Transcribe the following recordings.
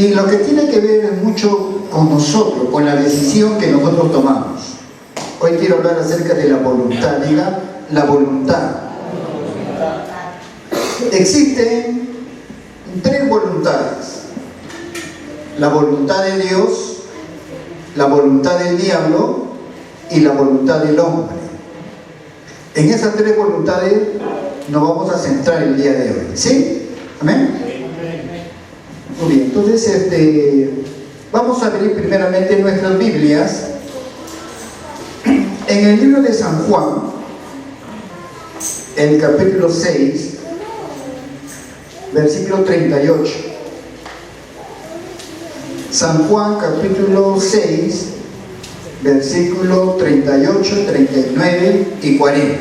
Y lo que tiene que ver mucho con nosotros, con la decisión que nosotros tomamos. Hoy quiero hablar acerca de la voluntad. Diga, la voluntad. Existen tres voluntades: la voluntad de Dios, la voluntad del diablo y la voluntad del hombre. En esas tres voluntades nos vamos a centrar el día de hoy. ¿Sí? ¿Amén? Muy bien, entonces vamos a abrir primeramente nuestras Biblias en el libro de San Juan, el capítulo 6, versículo 38. San Juan, capítulo 6, versículo 38, 39 y 40.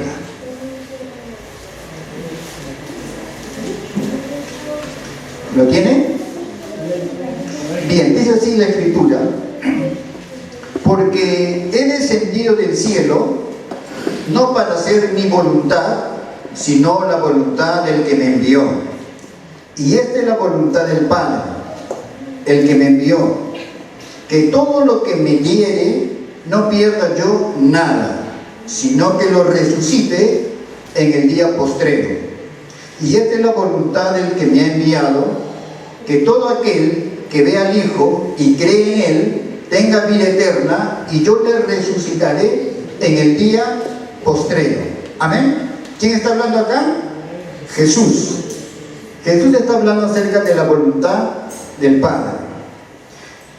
¿Lo tiene? Bien, dice así la Escritura: porque he descendido del cielo no para hacer mi voluntad, sino la voluntad del que me envió. Y esta es la voluntad del Padre, el que me envió, que todo lo que me diere no pierda yo nada, sino que lo resucite en el día postrero. Y esta es la voluntad del que me ha enviado, que todo aquel que ve al Hijo y cree en Él tenga vida eterna, y yo le resucitaré en el día postrero. Amén. ¿Quién está hablando acá? Jesús. Jesús está hablando acerca de la voluntad del Padre.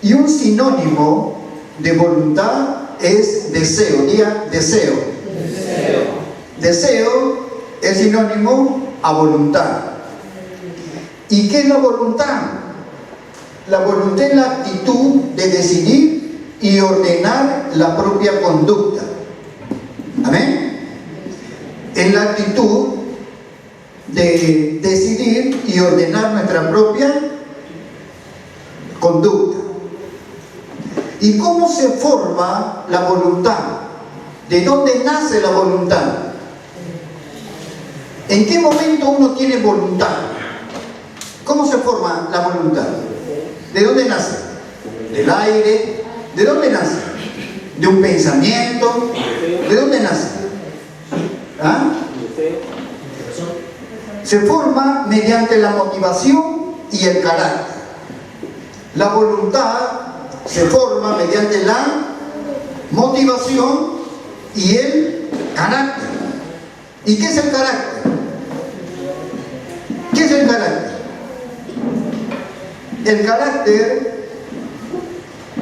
Y un sinónimo de voluntad es deseo. Diga deseo. Deseo es sinónimo a voluntad. ¿Y qué es la voluntad? La voluntad es la actitud de decidir y ordenar la propia conducta. Amén. Es la actitud de decidir y ordenar nuestra propia conducta. ¿Y cómo se forma la voluntad? ¿De dónde nace la voluntad? ¿En qué momento uno tiene voluntad? ¿Cómo se forma la voluntad? ¿De dónde nace? ¿Del aire? ¿De dónde nace? ¿De un pensamiento? ¿De dónde nace? ¿Ah? Se forma mediante la motivación y el carácter. La voluntad se forma mediante la motivación y el carácter. ¿Y qué es el carácter? ¿Qué es el carácter? El carácter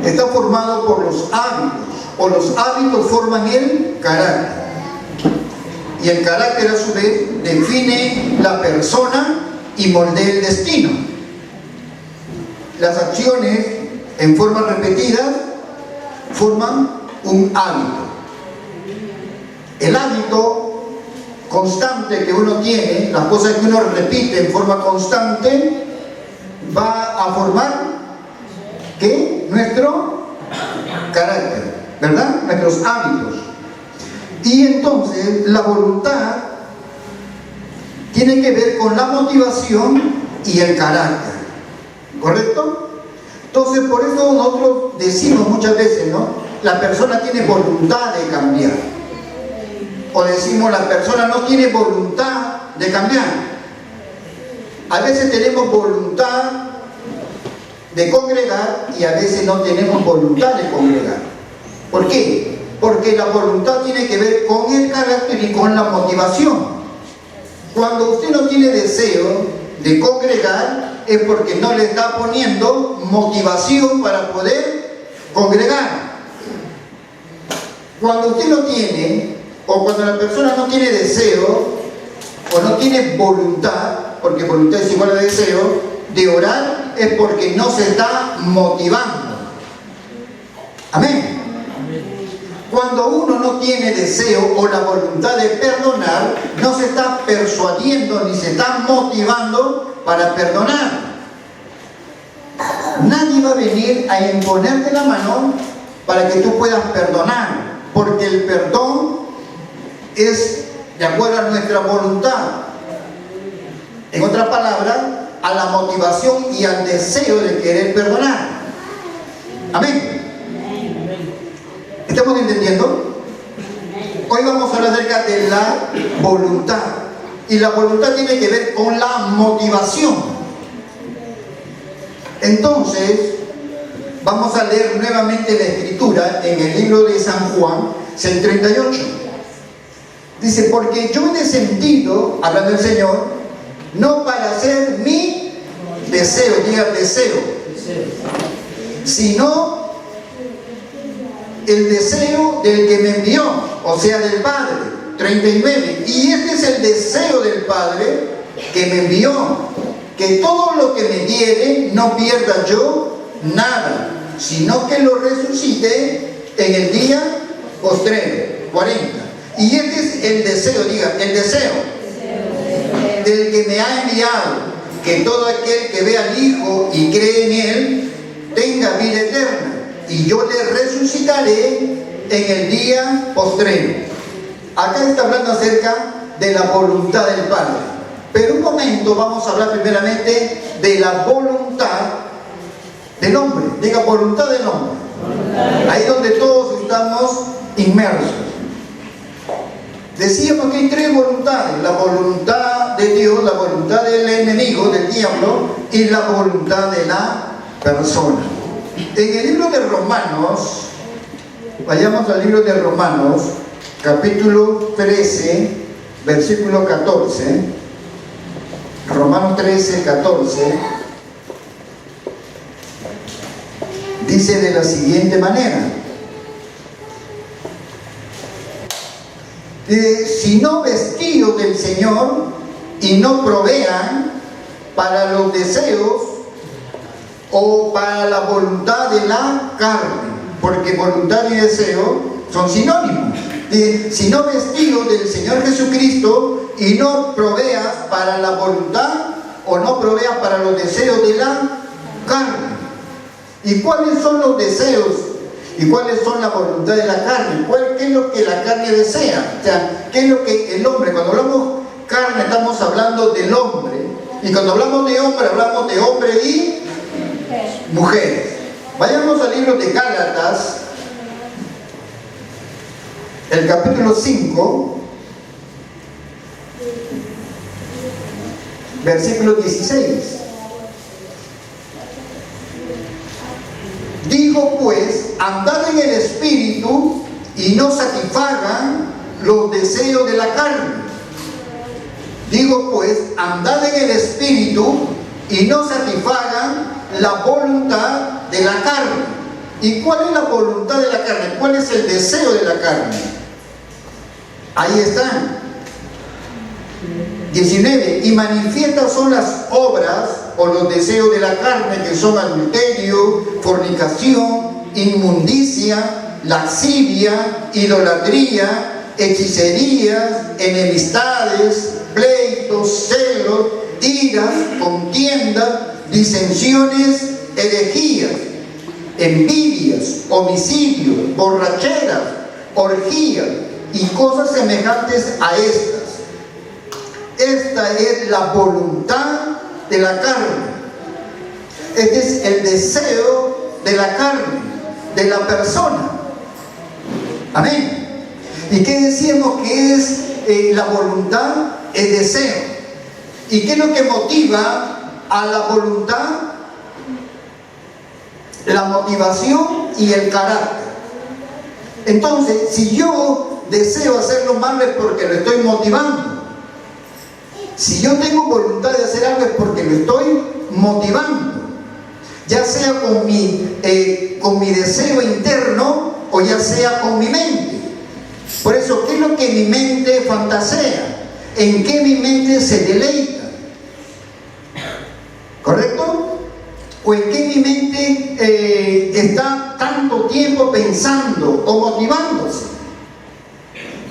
está formado por los hábitos, o los hábitos forman el carácter. Y el carácter a su vez define la persona y moldea el destino. Las acciones en forma repetida forman un hábito. El hábito constante que uno tiene, las cosas que uno repite en forma constante, va a formar ¿qué? Nuestro carácter, ¿verdad? Nuestros hábitos. Y entonces la voluntad tiene que ver con la motivación y el carácter, ¿correcto? Entonces por eso nosotros decimos muchas veces, ¿no? La persona tiene voluntad de cambiar. O decimos, la persona no tiene voluntad de cambiar. A veces tenemos voluntad de congregar y a veces no tenemos voluntad de congregar. ¿Por qué? Porque la voluntad tiene que ver con el carácter y con la motivación. Cuando usted no tiene deseo de congregar, es porque no le está poniendo motivación para poder congregar. Cuando usted no tiene, o cuando la persona no tiene deseo, o no tiene voluntad, porque voluntad es igual a deseo, de orar, es porque no se está motivando. Amén. Cuando uno no tiene deseo o la voluntad de perdonar, no se está persuadiendo ni se está motivando para perdonar. Nadie va a venir a imponerte la mano para que tú puedas perdonar, porque el perdón es de acuerdo a nuestra voluntad. En otras palabras, a la motivación y al deseo de querer perdonar. Amén. ¿Estamos entendiendo? Hoy vamos a hablar acerca de la voluntad. Y la voluntad tiene que ver con la motivación. Entonces, vamos a leer nuevamente la escritura en el libro de San Juan 6:38. Dice, porque yo he descendido, hablando el Señor, no para hacer mi deseo, diga deseo, sino el deseo del que me envió, o sea, del Padre. 39. Y este es el deseo del Padre que me envió, que todo lo que me diere no pierda yo nada, sino que lo resucite en el día postrero. 40. Y este es el deseo, diga, el deseo del que me ha enviado, que todo aquel que ve al Hijo y cree en Él tenga vida eterna, y yo le resucitaré en el día postrero. Acá está hablando acerca de la voluntad del Padre. Pero un momento vamos a hablar primeramente de la voluntad del hombre. Diga, voluntad del hombre. Ahí donde todos estamos inmersos. Decíamos que hay tres voluntades: la voluntad de Dios, la voluntad del enemigo, del diablo, y la voluntad de la persona. En el libro de Romanos, vayamos al libro de Romanos, capítulo 13, versículo 14. Romanos 13, 14. Dice de la siguiente manera: sino vestidos del Señor y no provean para los deseos o para la voluntad de la carne, porque voluntad y deseo son sinónimos. Sino vestidos del Señor Jesucristo y no proveas para la voluntad o no proveas para los deseos de la carne. ¿Y cuáles son los deseos? ¿Y cuáles son la voluntad de la carne? ¿Qué es lo que la carne desea? O sea, ¿qué es lo que el hombre? Cuando hablamos carne estamos hablando del hombre. Y cuando hablamos de hombre y mujeres. Vayamos al libro de Gálatas, el capítulo 5, versículo 16. Digo pues, andad en el Espíritu y no satisfagan los deseos de la carne. Digo pues, andad en el Espíritu y no satisfagan la voluntad de la carne. ¿Y cuál es la voluntad de la carne? ¿Cuál es el deseo de la carne? Ahí están. 19. Y manifiestas son las obras o los deseos de la carne, que son adulterio, fornicación, inmundicia, lascivia, idolatría, hechicerías, enemistades, pleitos, celos, iras, contiendas, disensiones, herejías, envidias, homicidios, borracheras, orgías y cosas semejantes a estas. Esta es la voluntad de la carne. Este es el deseo de la carne, de la persona. Amén. ¿Y qué decíamos que es la voluntad? El deseo. ¿Y qué es lo que motiva a la voluntad? La motivación y el carácter. Entonces, si yo deseo hacer lo malo es porque lo estoy motivando. Si yo tengo voluntad de hacer algo es porque lo estoy motivando, ya sea con mi deseo interno o ya sea con mi mente. Por eso, ¿qué es lo que mi mente fantasea? ¿En qué mi mente se deleita? ¿Correcto? ¿O en qué mi mente está tanto tiempo pensando o motivándose?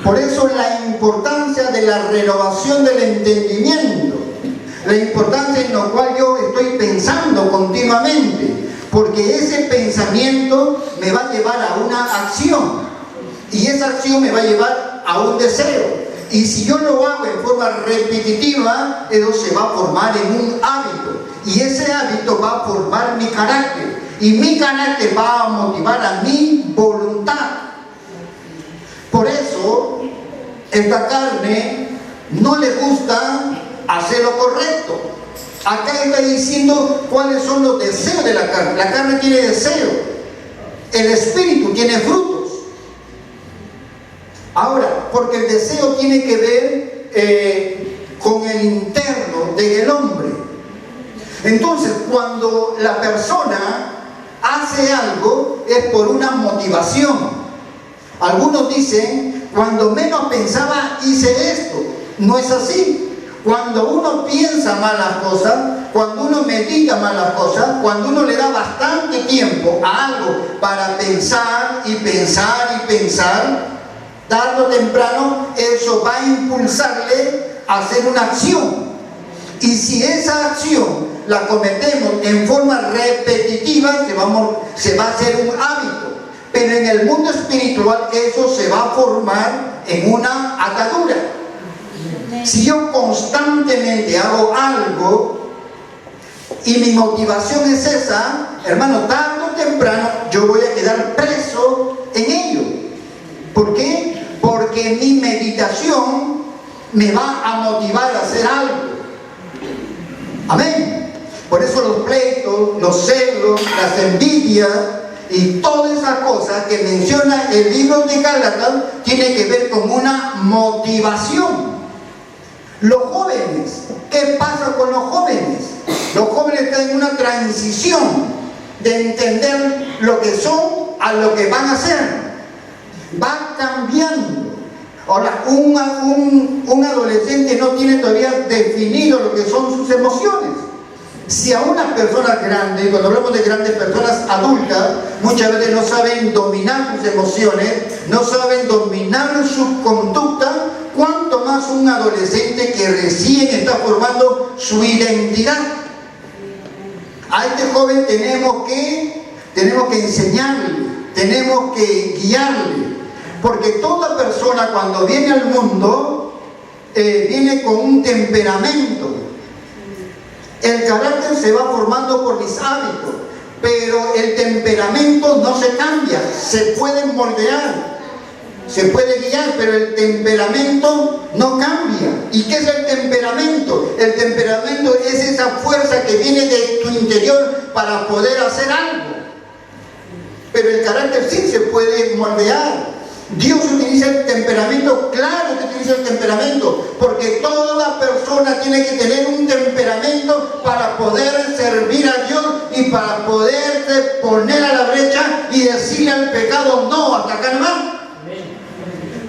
Por eso la importancia de la renovación del entendimiento, la importancia en lo cual yo estoy pensando continuamente, porque ese pensamiento me va a llevar a una acción, y esa acción me va a llevar a un deseo, Y si yo lo hago en forma repetitiva, eso se va a formar en un hábito. Y ese hábito va a formar mi carácter. Y mi carácter va a motivar a mi voluntad. Por eso, esta carne no le gusta hacer lo correcto. Acá está diciendo cuáles son los deseos de la carne. La carne tiene deseo. El espíritu tiene frutos. Ahora, porque el deseo tiene que ver con el interno del hombre. Entonces, cuando la persona hace algo, es por una motivación. Algunos dicen, cuando menos pensaba, hice esto. No es así. Cuando uno piensa malas cosas, cuando uno medita malas cosas, cuando uno le da bastante tiempo a algo para pensar y pensar y pensar, tarde o temprano eso va a impulsarle a hacer una acción. Y si esa acción la cometemos en forma repetitiva, se va a hacer un hábito. Pero en el mundo espiritual eso se va a formar en una atadura. Si yo constantemente hago algo y mi motivación es esa, hermano, tarde o temprano yo voy a quedar preso en ello. ¿Por qué? Porque mi meditación me va a motivar a hacer algo. Amén. Por eso los pleitos, los celos, las envidias y todas esas cosas que menciona el libro de Gálatas tiene que ver con una motivación. Los jóvenes, ¿qué pasa con los jóvenes? Los jóvenes están en una transición de entender lo que son a lo que van a ser. Va cambiando. Ahora, un adolescente no tiene todavía definido lo que son sus emociones. Si a una persona grande, cuando hablamos de grandes personas adultas, muchas veces no saben dominar sus emociones, no saben dominar su conducta, cuanto más un adolescente que recién está formando su identidad. A este joven tenemos que enseñarle, tenemos que guiarle, porque toda persona cuando viene al mundo viene con un temperamento. El carácter se va formando por mis hábitos, pero el temperamento no se cambia, se puede moldear, se puede guiar, pero el temperamento no cambia. ¿Y qué es el temperamento? El temperamento es esa fuerza que viene de tu interior para poder hacer algo. Pero el carácter sí se puede moldear. Dios utiliza el temperamento, claro que utiliza el temperamento, porque toda persona tiene que tener un temperamento para poder servir a Dios y para poderse poner a la brecha y decirle al pecado no, hasta acá nomás.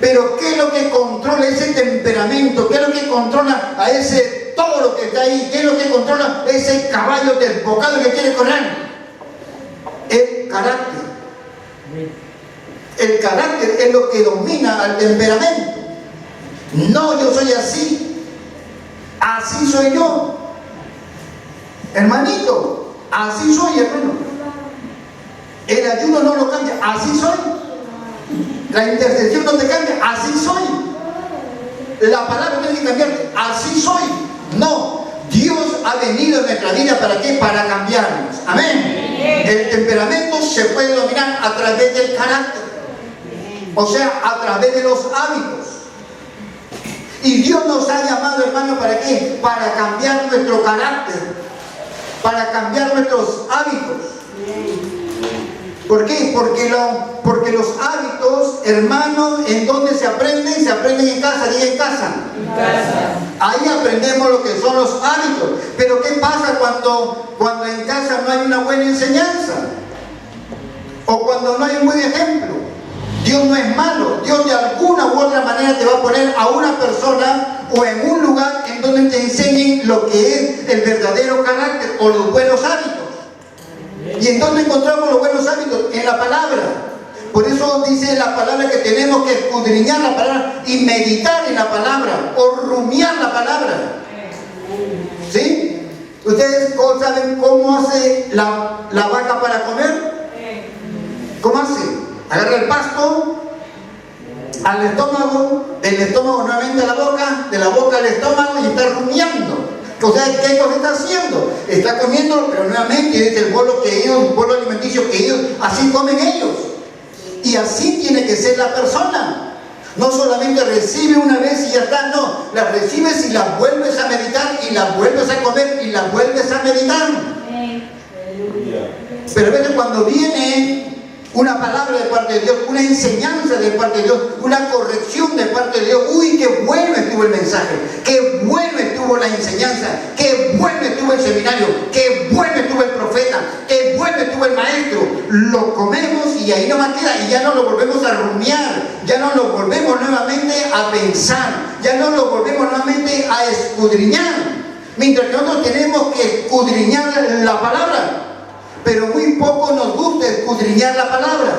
Pero ¿qué es lo que controla ese temperamento? ¿Qué es lo que controla a ese toro que está ahí? ¿Qué es lo que controla ese caballo desbocado que quiere correr? El carácter. El carácter es lo que domina al temperamento. No, yo soy así. Así soy yo. Hermanito, así soy, hermano. El ayuno no lo cambia. Así soy. La intercesión no te cambia. Así soy. La palabra tiene que cambiarte. Así soy. No. Dios ha venido en nuestra vida, ¿para qué? Para cambiarnos. Amén. El temperamento se puede dominar a través del carácter. O sea, a través de los hábitos. Y Dios nos ha llamado, hermano, ¿para qué? Para cambiar nuestro carácter, para cambiar nuestros hábitos. ¿Por qué? Porque los hábitos, hermano, ¿en dónde se aprenden? Se aprenden en casa, diga en casa. En casa. Ahí aprendemos lo que son los hábitos. Pero ¿qué pasa cuando en casa no hay una buena enseñanza? O cuando no hay un buen ejemplo. Dios no es malo. Dios de alguna u otra manera te va a poner a una persona o en un lugar en donde te enseñen lo que es el verdadero carácter o los buenos hábitos. ¿Y en dónde encontramos los buenos hábitos? En la palabra. Por eso dice la palabra que tenemos que escudriñar la palabra y meditar en la palabra o rumiar la palabra. ¿Sí? ¿Ustedes saben cómo hace la vaca para comer? ¿Cómo hace? Agarra el pasto al estómago, del estómago nuevamente a la boca, de la boca al estómago y está rumiando. O sea, ¿qué cosa está haciendo? Está comiendo, pero nuevamente es el bolo alimenticio que ellos, así comen ellos. Y así tiene que ser la persona. No solamente recibe una vez y ya está, no. Las recibes y las vuelves a meditar y las vuelves a comer y las vuelves a meditar. Pero a veces cuando viene una palabra de parte de Dios, una enseñanza de parte de Dios, una corrección de parte de Dios, uy, qué bueno estuvo el mensaje, qué bueno estuvo la enseñanza, qué bueno estuvo el seminario, qué bueno estuvo el profeta, qué bueno estuvo el maestro. Lo comemos y ahí nomás queda y ya no lo volvemos a rumiar, ya no lo volvemos nuevamente a pensar, ya no lo volvemos nuevamente a escudriñar. Mientras que nosotros tenemos que escudriñar la palabra. Pero muy poco nos gusta escudriñar la palabra.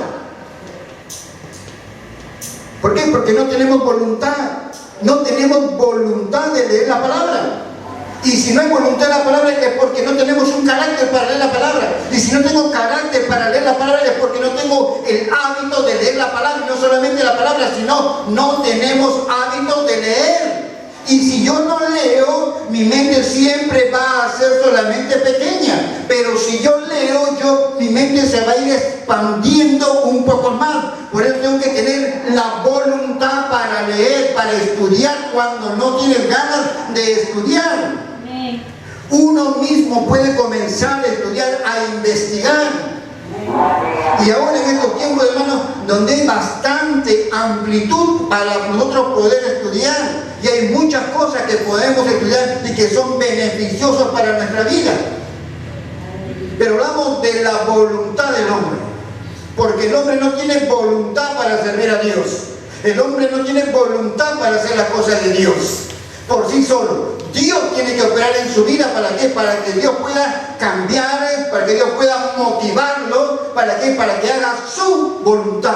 ¿Por qué? Porque no tenemos voluntad. No tenemos voluntad de leer la palabra. Y si no hay voluntad de la palabra es porque no tenemos un carácter para leer la palabra. Y si no tengo carácter para leer la palabra es porque no tengo el hábito de leer la palabra. Y no solamente la palabra, sino no tenemos hábito de leer. Y si yo no leo, mi mente siempre va a ser solamente pequeña. Pero si yo leo, mi mente se va a ir expandiendo un poco más. Por eso tengo que tener la voluntad para leer, para estudiar cuando no tienes ganas de estudiar. Uno mismo puede comenzar a estudiar, a investigar. Y ahora en estos tiempos, hermanos, donde hay bastante amplitud para nosotros poder estudiar, y hay muchas cosas que podemos estudiar y que son beneficiosas para nuestra vida. Pero hablamos de la voluntad del hombre, porque el hombre no tiene voluntad para servir a Dios. El hombre no tiene voluntad para hacer las cosas de Dios por sí solo. Dios tiene que operar en su vida. ¿Para qué? Para que Dios pueda cambiar, para que Dios pueda motivarlo. ¿Para qué? Para que haga su voluntad.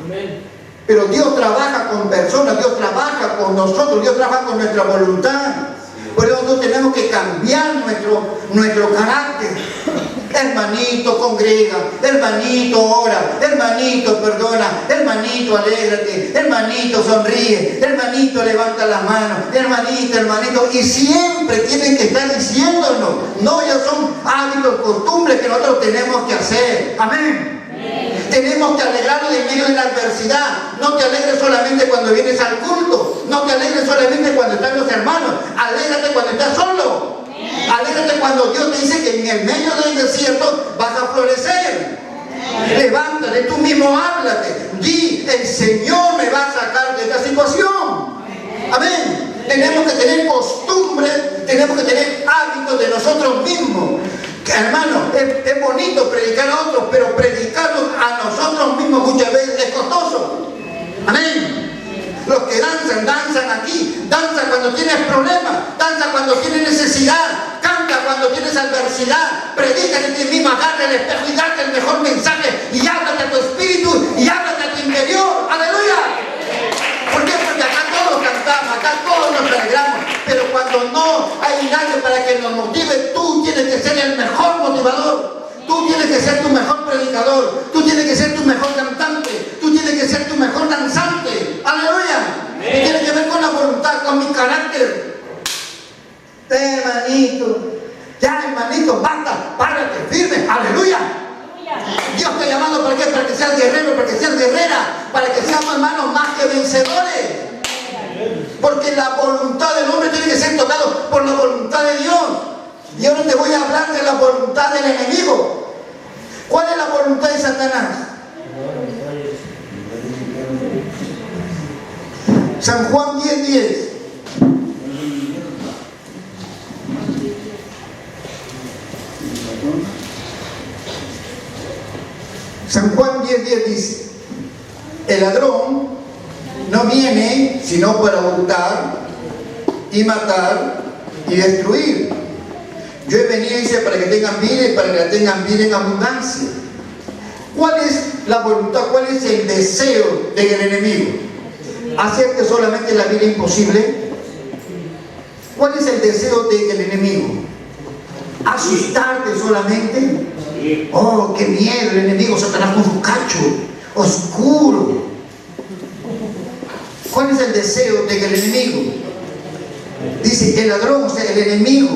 Amén. Pero Dios trabaja con personas, Dios trabaja con nosotros, Dios trabaja con nuestra voluntad. Por eso nosotros tenemos que cambiar nuestro carácter. Hermanito, congrega, hermanito, ora, hermanito, perdona, hermanito, alégrate, hermanito, sonríe, hermanito, levanta las manos, hermanito, y siempre tienen que estar diciéndonos. No, ya son hábitos, costumbres que nosotros tenemos que hacer. Amén. Tenemos que alegrarnos en medio de la adversidad. No te alegres solamente cuando vienes al culto. No te alegres solamente cuando están los hermanos. Alégrate cuando estás solo. Alégrate cuando Dios te dice que en el medio del desierto vas a florecer. Levántate, tú mismo háblate. Di, el Señor me va a sacar de esta situación. Amén. Tenemos que tener costumbres, tenemos que tener hábitos de nosotros mismos. Hermano, es bonito predicar a otros, pero predicarnos a nosotros mismos muchas veces es costoso. Amén. Los que danzan aquí, danzan cuando tienes problemas, danzan cuando tienes necesidad, canta cuando tienes adversidad, predica en ti mismo, agarra el espejo y date el mejor mensaje y háblate a tu espíritu y háblate a tu interior. ¡Aleluya! ¿Por qué? Porque acá todos cantamos, acá todos nos alegramos, pero cuando no hay nadie para que nos motive, tú tienes que ser el mejor motivador, tú tienes que ser tu mejor predicador, tú tienes que ser tu mejor cantante, tú tienes que ser tu mejor danzante. ¡Aleluya! Y tiene que ver con la voluntad, con mi carácter. Hermanito, ya hermanito, basta, párate, firme. ¡Aleluya! Dios te ha llamado ¿para qué? Para que seas guerrero, para que seas guerrera, para que seamos hermanos más que vencedores. Porque la voluntad del hombre tiene que ser tocado por la voluntad de Dios. Y ahora te voy a hablar de la voluntad del enemigo. ¿Cuál es la voluntad de Satanás? San Juan 10:10. San Juan 10:10 dice: el ladrón no viene sino para hurtar y matar y destruir. Yo he venido, dice, para que tengan vida y para que la tengan vida en abundancia. ¿Cuál es la voluntad? ¿Cuál es el deseo del enemigo? ¿Hacerte solamente la vida imposible? ¿Cuál es el deseo del enemigo? ¿Asustarte solamente? Oh, qué miedo el enemigo, Satanás con su cacho oscuro. ¿Cuál es el deseo del enemigo? Dice, el ladrón, o sea, el enemigo,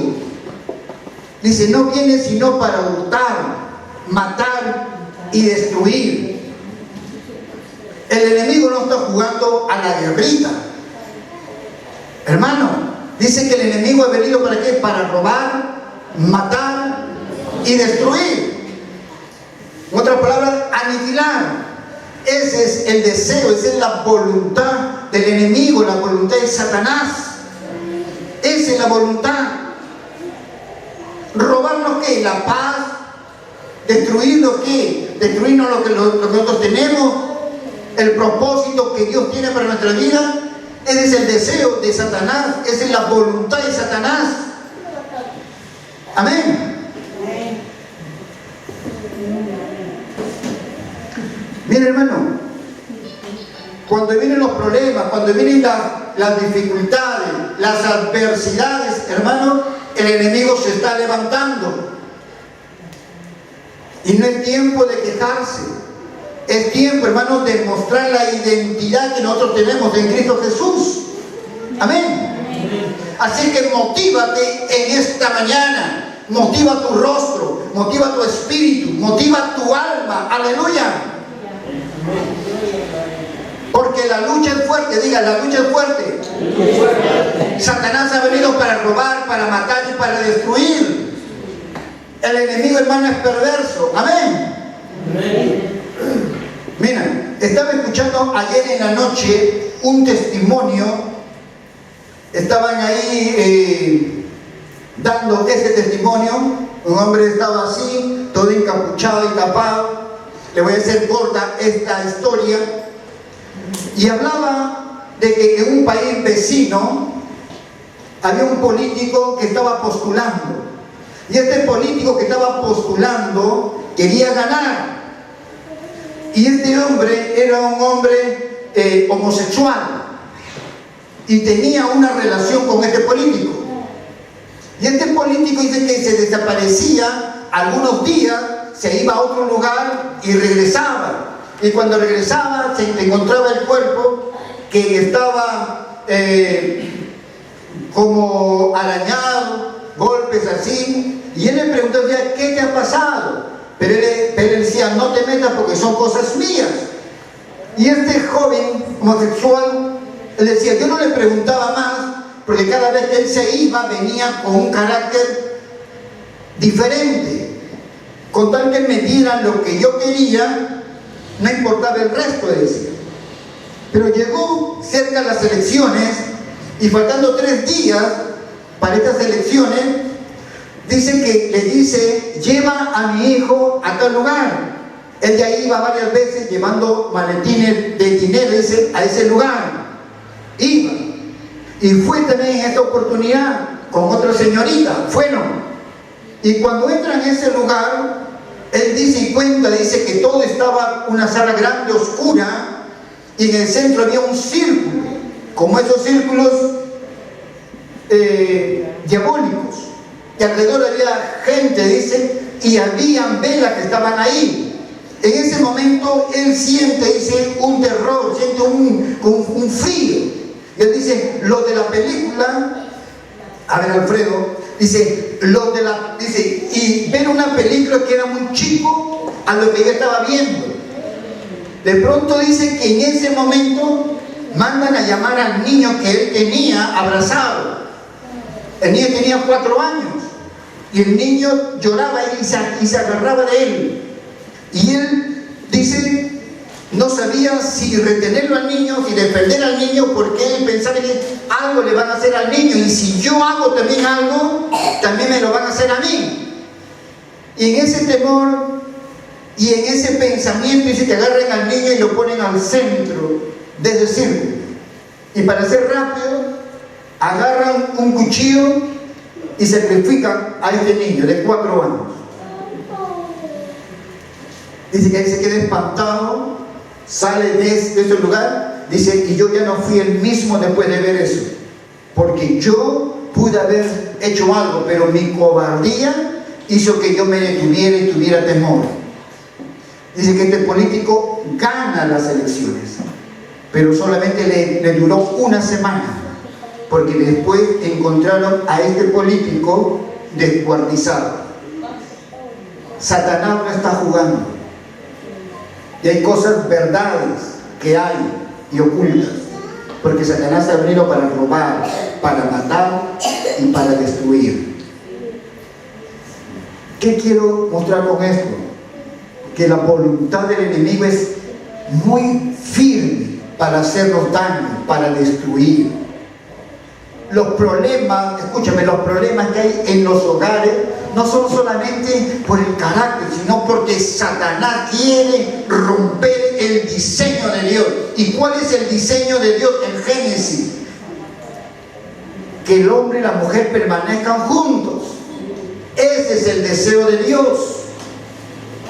dice, no viene sino para hurtar, matar y destruir. El enemigo no está jugando a la guerrita. Hermano, dice que el enemigo ha venido ¿para qué? Para robar, matar y destruir. En otras palabras, aniquilar. Ese es el deseo, esa es la voluntad del enemigo, la voluntad de Satanás. Esa es la voluntad. ¿Robarnos qué? La paz. ¿Destruirnos qué? ¿Destruirnos lo que nosotros tenemos? El propósito que Dios tiene para nuestra vida. Ese es el deseo de Satanás. Esa es la voluntad de Satanás. Amén. Mira, hermano, cuando vienen los problemas, cuando vienen las dificultades, las adversidades, hermano, el enemigo se está levantando. Y no es tiempo de quejarse. Es tiempo, hermano, de mostrar la identidad que nosotros tenemos en Cristo Jesús. Amén. Así que motívate en esta mañana. Motiva tu rostro, motiva tu espíritu, motiva tu alma. Aleluya. Porque la lucha es fuerte, diga, la lucha es fuerte. Satanás ha venido para robar, para matar y para destruir. El enemigo, hermano, es perverso. Amén. Mira, estaba escuchando ayer en la noche un testimonio. Estaban ahí dando ese testimonio. Un hombre estaba así, todo encapuchado y tapado. Le voy a hacer corta esta historia. Y hablaba de que en un país vecino había un político que estaba postulando. Y este político que estaba postulando quería ganar. Y este hombre era un hombre homosexual. Y tenía una relación con este político. Y este político dice que se desaparecía algunos días, se iba a otro lugar y regresaba. Y cuando regresaba se encontraba el cuerpo que estaba como arañado, golpes así. Y él le preguntó, ¿qué te ha pasado? Pero él decía, no te metas porque son cosas mías. Y este joven homosexual, él decía, yo no le preguntaba más, porque cada vez que él se iba venía con un carácter diferente. Con tal que me dieran lo que yo quería, no importaba el resto, decía. Pero llegó cerca de las elecciones y faltando 3 días para estas elecciones, dice que le dice, lleva a mi hijo a tal lugar. Él ya iba varias veces llevando maletines de dinero, dice, a ese lugar. Iba. Y fue también en esta oportunidad con otra señorita. Fueron. Y cuando entran en ese lugar, él dice y cuenta, dice que todo estaba una sala grande, oscura, y en el centro había un círculo, como esos círculos diabólicos. Y alrededor había gente, dice, y habían velas que estaban ahí. En ese momento él siente, dice, un terror, siente un frío. Y él dice, los de la película, a ver, Alfredo, dice, dice, y ver una película que era muy chico a lo que yo estaba viendo. De pronto dice que en ese momento mandan a llamar al niño que él tenía abrazado. El niño tenía 4 años y el niño lloraba y se agarraba de él. Y él dice, no sabía si retenerlo al niño, si defender al niño, porque él pensaba que algo le van a hacer al niño, y si yo hago también algo, también me lo van a hacer a mí. Y en ese temor y en ese pensamiento dice que agarran al niño y lo ponen al centro de ese círculo. Y para ser rápido, agarran un cuchillo y sacrifican a este niño de 4 años. Dice que él se queda espantado, sale de ese lugar, dice, y yo ya no fui el mismo después de ver eso, porque yo pude haber hecho algo, pero mi cobardía hizo que yo me detuviera y tuviera temor. Dice que este político gana las elecciones. pero solamente le duró una semana, porque después encontraron a este político descuartizado. Satanás no está jugando, y hay cosas, verdades que hay y ocultas, porque Satanás ha venido para robar, para matar y para destruir. ¿Qué quiero mostrar con esto? Que la voluntad del enemigo es muy firme para hacernos daño, para destruir. Los problemas, escúchame, los problemas que hay en los hogares no son solamente por el carácter, sino porque Satanás quiere romper el diseño de Dios. ¿Y cuál es el diseño de Dios en Génesis? Que el hombre y la mujer permanezcan juntos. Ese es el deseo de Dios.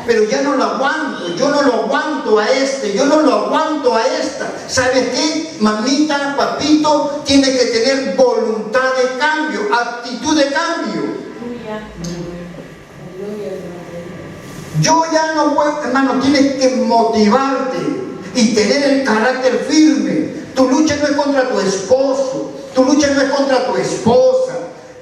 Pero ya no lo aguanto, yo no lo aguanto a este, yo no lo aguanto a esta. ¿Sabes qué? Mamita, papito, tiene que tener voluntad de cambio, actitud de cambio. Yo ya no puedo, hermano, tienes que motivarte y tener el carácter firme. Tu lucha no es contra tu esposo, tu lucha no es contra tu esposa,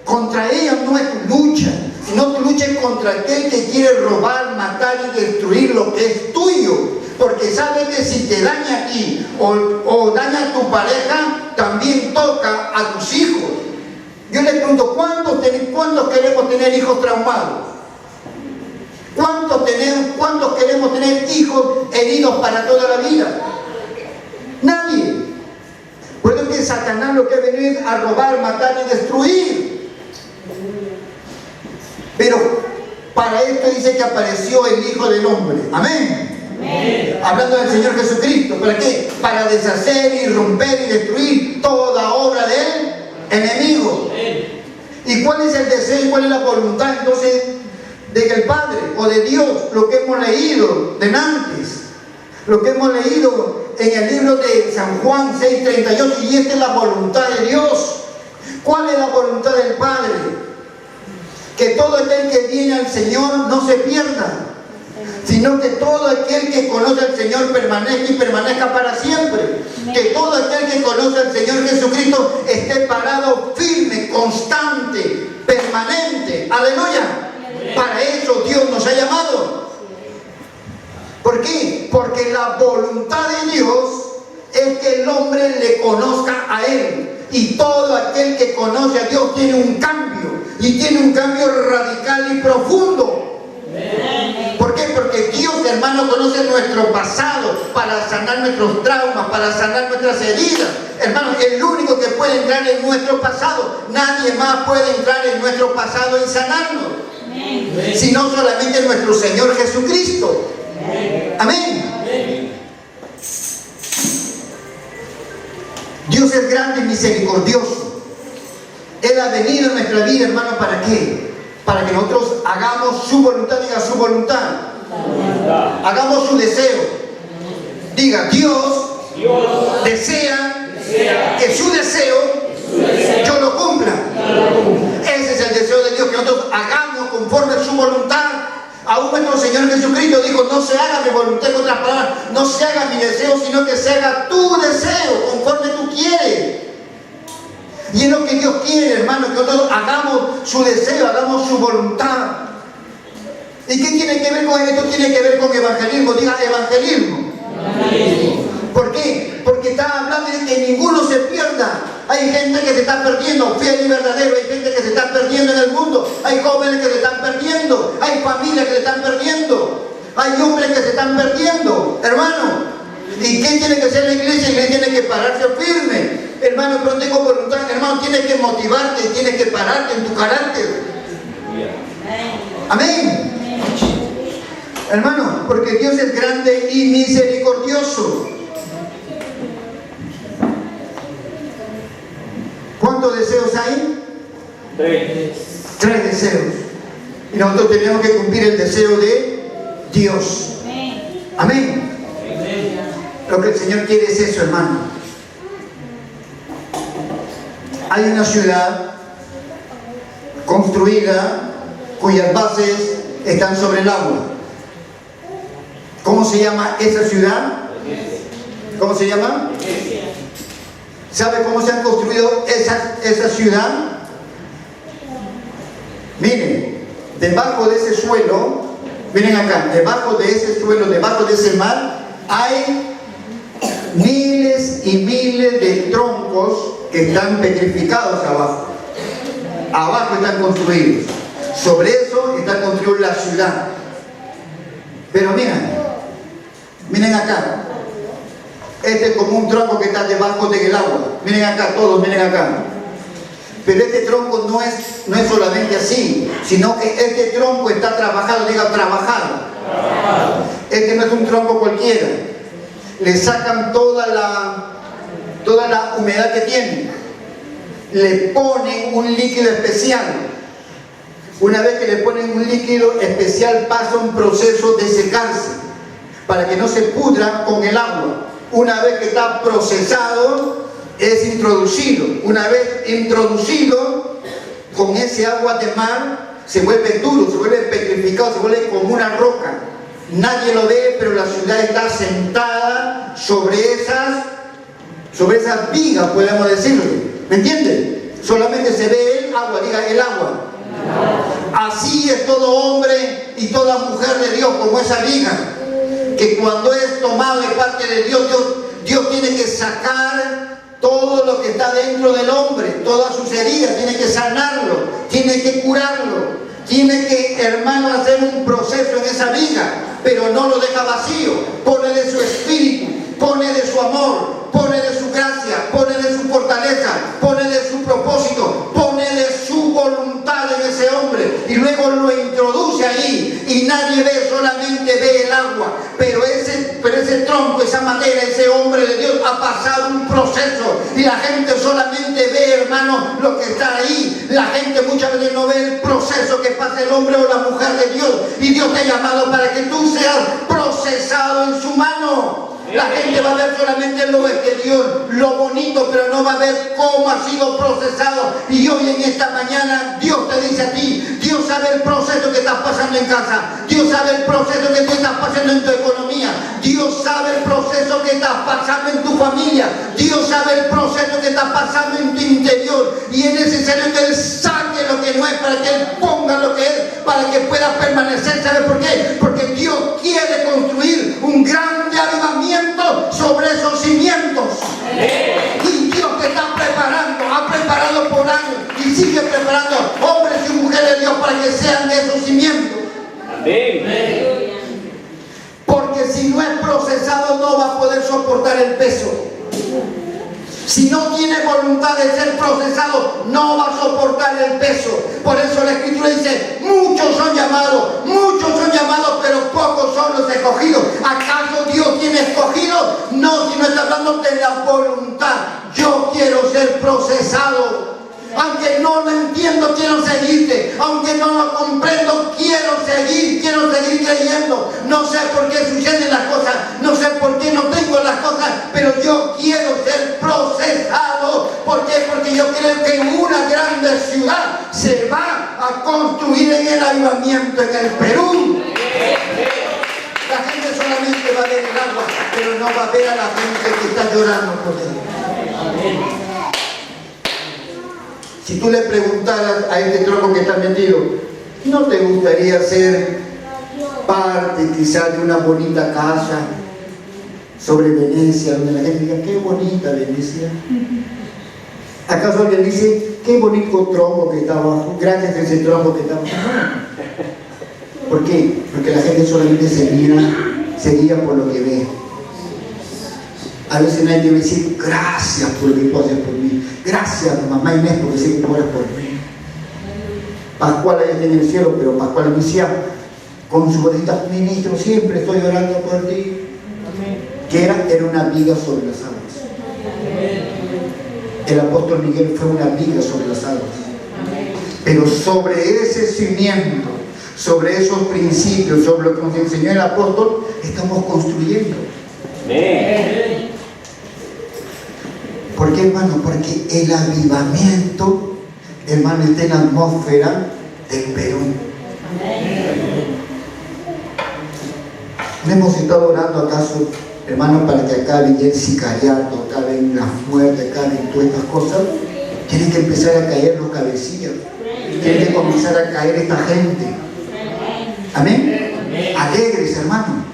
contra ella no es tu lucha, sino tu lucha es contra aquel que quiere robar, matar y destruir lo que es tuyo. Porque sabe que si te daña a ti o daña a tu pareja, también toca a tus hijos. Yo le pregunto, ¿cuántos queremos tener hijos traumados? ¿Cuántos queremos tener hijos heridos para toda la vida? Nadie. Por eso que Satanás lo que ha venido es a robar, matar y destruir. Pero para esto dice que apareció el Hijo del Hombre. Amén. Amén. Hablando del Señor Jesucristo. ¿Para qué? Para deshacer y romper y destruir toda obra del enemigo. Amén. ¿Y cuál es el deseo y cuál es la voluntad entonces de que el Padre o de Dios? Lo que hemos leído de antes, lo que hemos leído en el libro de San Juan 6:38, y esta es la voluntad de Dios. ¿Cuál es la voluntad del Padre? Que todo aquel que viene al Señor no se pierda, sino que todo aquel que conoce al Señor permanezca y permanezca para siempre. Que todo aquel que conoce al Señor Jesucristo esté parado firme, constante, permanente. Aleluya. Para eso Dios nos ha llamado. ¿Por qué? Porque la voluntad de Dios es que el hombre le conozca a Él. Y todo aquel que conoce a Dios tiene un cambio. Y tiene un cambio radical y profundo. ¿Por qué? Porque Dios, hermano, conoce nuestro pasado para sanar nuestros traumas, para sanar nuestras heridas. Hermano, el único que puede entrar en nuestro pasado, nadie más puede entrar en nuestro pasado y sanarnos, sino solamente nuestro Señor Jesucristo. Amén. Dios es grande y misericordioso. Él ha venido en nuestra vida, hermano, ¿para qué? Para que nosotros hagamos su voluntad. Diga su voluntad. Hagamos su deseo. Diga, Dios desea que su deseo yo lo cumpla. Ese es el deseo de Dios, que nosotros hagamos conforme a su voluntad. Aún nuestro Señor Jesucristo dijo, no se haga mi voluntad, con otras palabras, no se haga mi deseo, sino que se haga tu deseo, conforme tú quieres. Y es lo que Dios quiere, hermano, que nosotros hagamos su deseo, hagamos su voluntad. ¿Y qué tiene que ver con esto? Tiene que ver con evangelismo. Diga evangelismo. ¿Por qué? Porque está hablando de que ninguno se pierda. Hay gente que se está perdiendo, fiel y verdadero. Hay gente que se está perdiendo en el mundo. Hay jóvenes que se están perdiendo. Hay familias que se están perdiendo. Hay hombres que se están perdiendo, hermano. ¿Y qué tiene que hacer la iglesia? La iglesia tiene que pararse firme. Hermano, pero tengo voluntad. Hermano, tienes que motivarte, tienes que pararte en tu carácter. Amén. Hermano, porque Dios es grande y misericordioso. ¿Cuántos deseos hay? 3 deseos. Y nosotros tenemos que cumplir el deseo de Dios. Amén. Lo que el Señor quiere es eso, hermano. Hay una ciudad construida cuyas bases están sobre el agua. ¿Cómo se llama esa ciudad? ¿Cómo se llama? ¿Sabe cómo se ha construido esa ciudad? Miren, debajo de ese suelo, miren acá, debajo de ese suelo, debajo de ese mar, hay miles y miles de troncos que están petrificados abajo. Abajo están construidos. Sobre eso está construida la ciudad. Pero miren acá. Este es como un tronco que está debajo del agua. Miren acá, todos, miren acá. Pero este tronco no es solamente así, sino que este tronco está trabajado, diga trabajado. Este no es un tronco cualquiera. Le sacan toda la humedad que tiene. Le ponen un líquido especial. Una vez que le ponen un líquido especial, pasa un proceso de secarse para que no se pudra con el agua. Una vez que está procesado, es introducido. Una vez introducido, con ese agua de mar, se vuelve duro, se vuelve petrificado, se vuelve como una roca. Nadie lo ve, pero la ciudad está sentada sobre esas vigas, podemos decirlo. ¿Me entienden? Solamente se ve el agua, diga el agua. Así es todo hombre y toda mujer de Dios, como esa viga, que cuando es tomado de parte de Dios, Dios tiene que sacar todo lo que está dentro del hombre, todas sus heridas, tiene que sanarlo, tiene que curarlo, tiene que, hermano, hacer un proceso en esa viga, pero no lo deja vacío, pone de su espíritu, pone de su amor, pone de su gracia, pone de su fortaleza, pone de su propósito, pone de su voluntad en ese hombre y luego lo introduce ahí y nadie ve, solamente ve el agua, pero ese tronco, esa madera, ese hombre de Dios ha pasado un proceso y la gente solamente ve, hermano, lo que está ahí. La gente muchas veces no ve el proceso que pasa el hombre o la mujer de Dios, y Dios te ha llamado para que tú seas procesado en su mano. La gente va a ver solamente lo exterior, lo bonito, pero no va a ver cómo ha sido procesado. Y hoy en esta mañana Dios te dice a ti, Dios sabe el proceso que estás pasando en casa, Dios sabe el proceso que tú estás pasando en tu economía, Dios sabe el proceso que estás pasando en tu familia, Dios sabe el proceso que estás pasando en tu interior, y es necesario que Él saque lo que no es, para que Él ponga lo que es, para que puedas permanecer. ¿Sabes por qué? Porque Dios quiere construir un grande avivamiento sobre esos cimientos. Y Dios te está preparando, ha preparado por años y sigue preparando hombres y mujeres de Dios para que sean de esos cimientos. Porque si no es procesado, no va a poder soportar el peso. Si no tiene voluntad de ser procesado, no va a soportar el peso. Por eso la Escritura dice, muchos son llamados, pero pocos son los escogidos. ¿Acaso Dios tiene escogidos? No, si no está hablando de la voluntad. Yo quiero ser procesado. Aunque no lo entiendo, quiero seguirte. Aunque no lo comprendo, quiero seguir creyendo. No sé por qué suceden las cosas, no sé por qué no tengo las cosas, pero yo quiero ser procesado. ¿Por qué? Porque yo creo que una grande ciudad se va a construir en el avivamiento en el Perú. La gente solamente va a ver el agua, pero no va a ver a la gente que está llorando por él. Si tú le preguntaras a este tronco que está metido, ¿no te gustaría ser parte quizás de una bonita casa sobre Venecia, donde la gente diga, qué bonita Venecia? ¿Acaso alguien dice, qué bonito tronco que está abajo, gracias a ese tronco que está abajo? No. ¿Por qué? Porque la gente solamente se guía por lo que ve. A veces nadie debe decir, gracias por lo que tú haces por mí. Gracias, mamá Inés, porque sé que tú eres por mí. Pascual allá está en el cielo, pero Pascual me decía, con su bonita, ministro, siempre estoy orando por ti. Que era una viga sobre las aguas. El apóstol Miguel fue una viga sobre las aguas. Pero sobre ese cimiento, sobre esos principios, sobre lo que nos enseñó el apóstol, estamos construyendo. ¿Por qué, hermano? Porque el avivamiento, hermano, está en la atmósfera del Perú. ¿No hemos estado orando acaso hermano, para que acaben el sicariato, acaben las muertes, acaben todas estas cosas, tienen que empezar a caer los cabecillas, tienen que comenzar a caer esta gente. Amén. Alegres, hermano.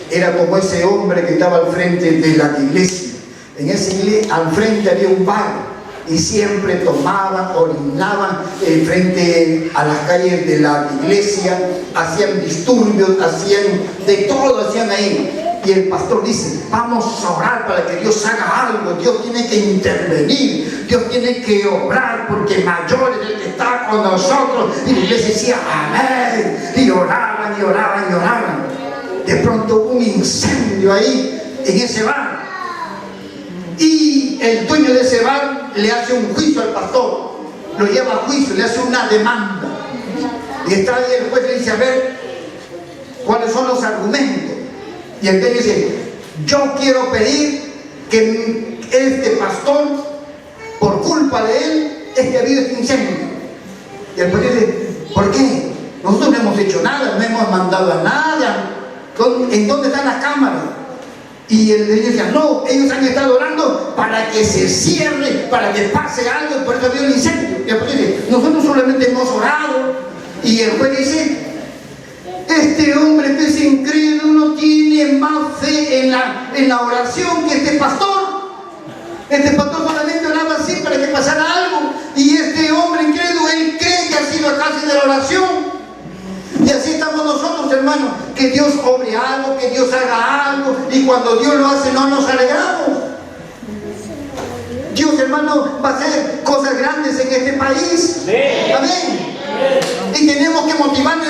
Era como ese hombre que estaba al frente de la iglesia. En esa iglesia, al frente había un bar, y siempre tomaban, orinaban frente a las calles de la iglesia, hacían disturbios, hacían de todo, hacían ahí. Y el pastor dice: vamos a orar para que Dios haga algo. Dios tiene que intervenir, Dios tiene que obrar, porque mayor es el que está con nosotros. Y la iglesia decía amén, y oraban y oraban y oraban. De pronto hubo un incendio ahí en ese bar, y el dueño de ese bar le hace un juicio al pastor, lo lleva a juicio, le hace una demanda, y está ahí el juez, le dice: a ver, ¿cuáles son los argumentos? Y el juez dice: yo quiero pedir que este pastor, por culpa de él, es que ha habido este incendio. Y el juez dice: ¿por qué? Nosotros no hemos hecho nada, no hemos mandado a nada. ¿En dónde están las cámaras? Y él decía: no, ellos han estado orando para que se cierre, para que pase algo, y por eso ha habido el incendio. Y el juez dice: nosotros solamente hemos orado. Y el juez dice: este hombre que es incrédulo tiene más fe en la oración que este pastor. Este pastor solamente oraba así para que pasara algo, y este hombre incrédulo, él cree que ha sido a causa de la oración. Y así estamos nosotros, hermanos, que Dios obre algo, que Dios haga algo, y cuando Dios lo hace no nos alegramos. Dios, hermano, va a hacer cosas grandes en este país. Amén. Y tenemos que motivarnos.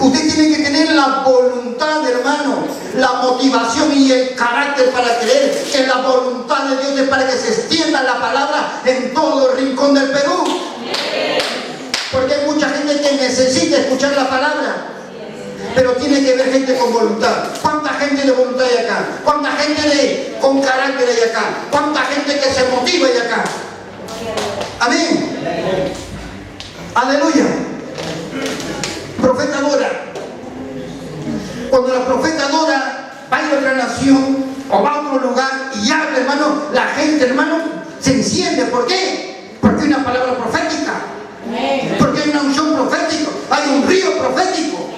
Usted tiene que tener la voluntad, hermano, la motivación y el carácter para creer que la voluntad de Dios es para que se extienda la palabra en todo el rincón del Perú. Porque hay mucha gente que necesita escuchar la palabra, pero tiene que haber gente con voluntad. ¿Cuánta gente de voluntad hay acá? ¿Cuánta gente con carácter hay acá? ¿Cuánta gente que se motiva hay acá? Amén. Aleluya. Profeta Dora. Cuando la profeta Dora va a ir a otra nación o va a otro lugar y habla, hermano, la gente, hermano, se enciende. ¿Por qué? Porque hay una palabra profética. Porque hay una unción profética, hay un río profético.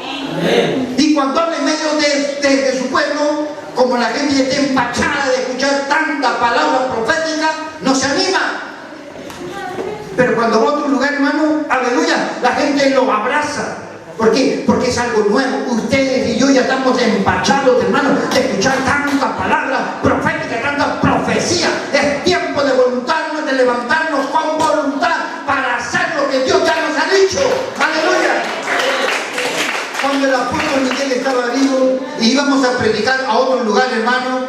Y cuando habla en medio de su pueblo, como la gente está empachada de escuchar tanta palabra profética, no se anima. Pero cuando va a otro lugar, hermano, aleluya, la gente lo abraza. ¿Por qué? Porque es algo nuevo. Ustedes y yo ya estamos empachados, hermano, de escuchar tanta palabra profética, tanta profecía. Es tiempo de voluntarnos, de levantarnos con voluntad para hacer lo que Dios ya nos ha dicho. Aleluya. Cuando el apóstol Miguel estaba vivo y íbamos a predicar a otro lugar, hermano,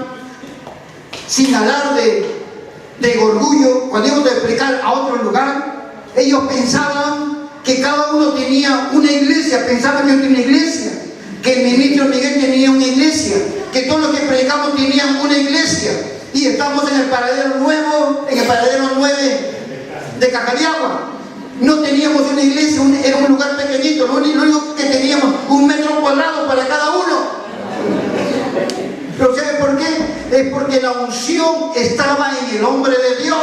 sin hablar de orgullo, cuando íbamos a predicar a otro lugar, ellos pensaban que cada uno tenía una iglesia, pensaban que yo tenía una iglesia, que el ministro Miguel tenía una iglesia, que todos los que predicamos tenían una iglesia. Y estamos en el paradero nuevo, en el paradero 9 de Cajariagua. No teníamos una iglesia, era un lugar pequeñito, lo único que teníamos, 1 metro cuadrado para cada uno. ¿Pero sabe por qué? Es porque la unción estaba en el hombre de Dios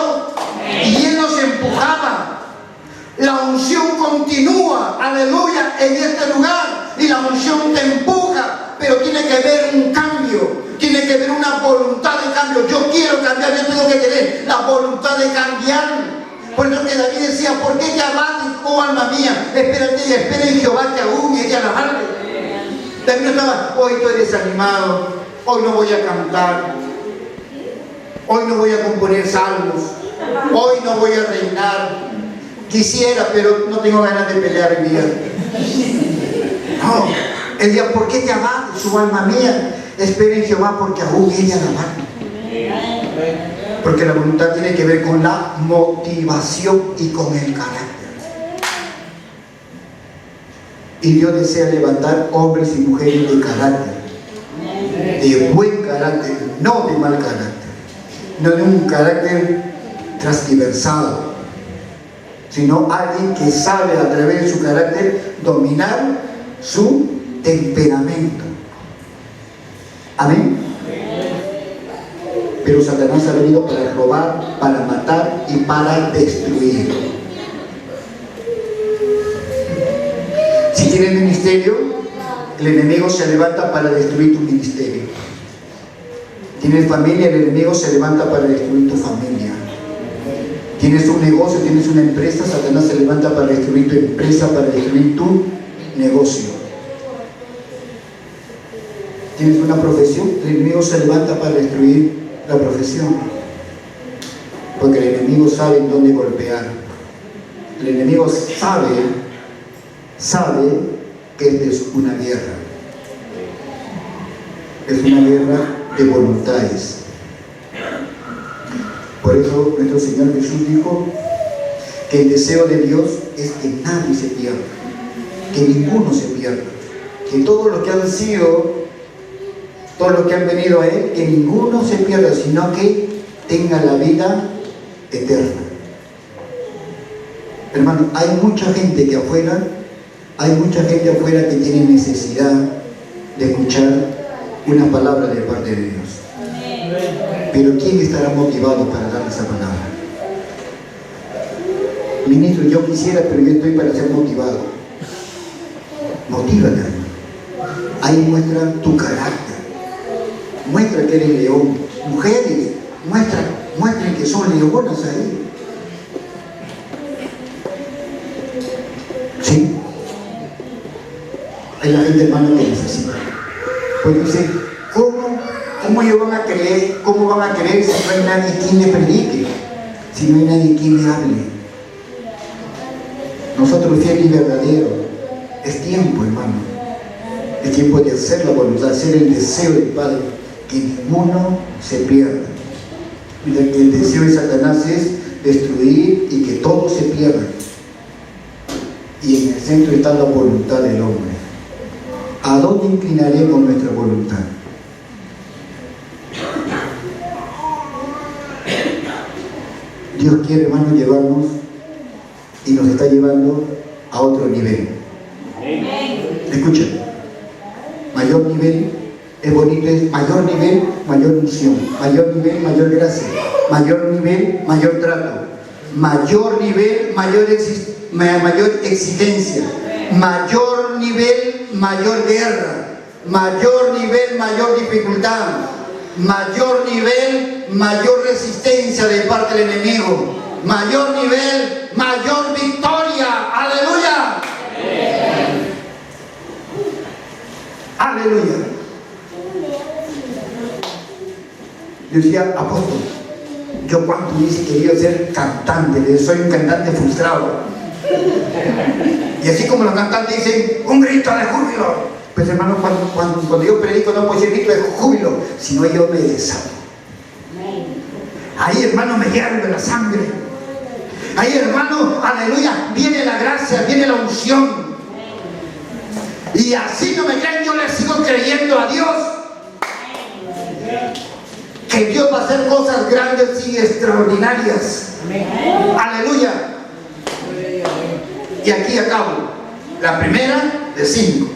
y Él nos empujaba. La unción continúa, aleluya, en este lugar, y la unción te empuja, pero tiene que haber un cambio, tiene que haber una voluntad de cambio. Yo quiero cambiar, yo tengo que tener la voluntad de cambiar. Por eso que David decía: ¿por qué te abates, oh alma mía? Espérate y espera en Jehová que aún y ella alabarle. David no estaba: hoy estoy desanimado, hoy no voy a cantar, hoy no voy a componer salmos, hoy no voy a reinar. Quisiera, pero no tengo ganas de pelear el día. No, él decía: ¿por qué te abates, su alma mía? Espera en Jehová porque aún ella alabarle. Porque la voluntad tiene que ver con la motivación y con el carácter. Y Dios desea levantar hombres y mujeres de carácter, de buen carácter, no de mal carácter, no de un carácter transgiversado, sino alguien que sabe a través de su carácter dominar su temperamento. Amén. Pero Satanás ha venido para robar, para matar y para destruir. Si tienes ministerio, el enemigo se levanta para destruir tu ministerio. Tienes familia, el enemigo se levanta para destruir tu familia. Tienes un negocio, tienes una empresa, Satanás se levanta para destruir tu empresa, para destruir tu negocio. Tienes una profesión, el enemigo se levanta para destruir la profesión. Porque el enemigo sabe en dónde golpear. El enemigo sabe que esta es una guerra. Es una guerra de voluntades. Por eso nuestro Señor Jesús dijo que el deseo de Dios es que nadie se pierda, que ninguno se pierda, que todos los que han sido, todos los que han venido a Él, que ninguno se pierda, sino que tenga la vida eterna. Hermano, hay mucha gente que afuera, que tiene necesidad de escuchar una palabra de parte de Dios. Pero ¿quién estará motivado para dar esa palabra? Ministro, yo quisiera, pero yo estoy para ser motivado. Motívate, hermano. Ahí muestra tu carácter. Muestra que eres león. Mujeres, muestren que son leonas ahí. ¿Sí? Hay la gente, hermano, que necesita. Pues dice, ¿cómo ellos van a creer? ¿Cómo van a creer si no hay nadie quien le predique? Si no hay nadie quien le hable. Nosotros, fiel y verdadero, es tiempo, hermano. Es tiempo de hacer la voluntad, hacer el deseo del Padre, que ninguno se pierda. Mira que el deseo de Satanás es destruir y que todos se pierdan. Y en el centro está la voluntad del hombre. ¿A dónde inclinaremos nuestra voluntad? Dios quiere, hermano, llevarnos y nos está llevando a otro nivel. Escucha, mayor nivel es bonito, es mayor nivel, mayor unción, mayor nivel, mayor gracia, mayor nivel, mayor trato, mayor nivel, mayor exigencia, mayor nivel, mayor guerra, mayor nivel, mayor dificultad, mayor nivel, mayor resistencia de parte del enemigo, mayor nivel, mayor victoria. ¡Aleluya! ¡Aleluya! Yo decía, apóstol, yo cuando hubiese querido ser cantante, soy un cantante frustrado. Y así como los cantantes dicen, un grito de júbilo. Pues hermano, cuando yo predico no puedo decir grito de júbilo, sino yo me desato. Ahí, hermano, me hierve la sangre. Ahí, hermano, aleluya, viene la gracia, viene la unción. Y así no me creen, yo le sigo creyendo a Dios. Que Dios va a hacer cosas grandes y extraordinarias. Aleluya. Y aquí acabo. La primera de 5.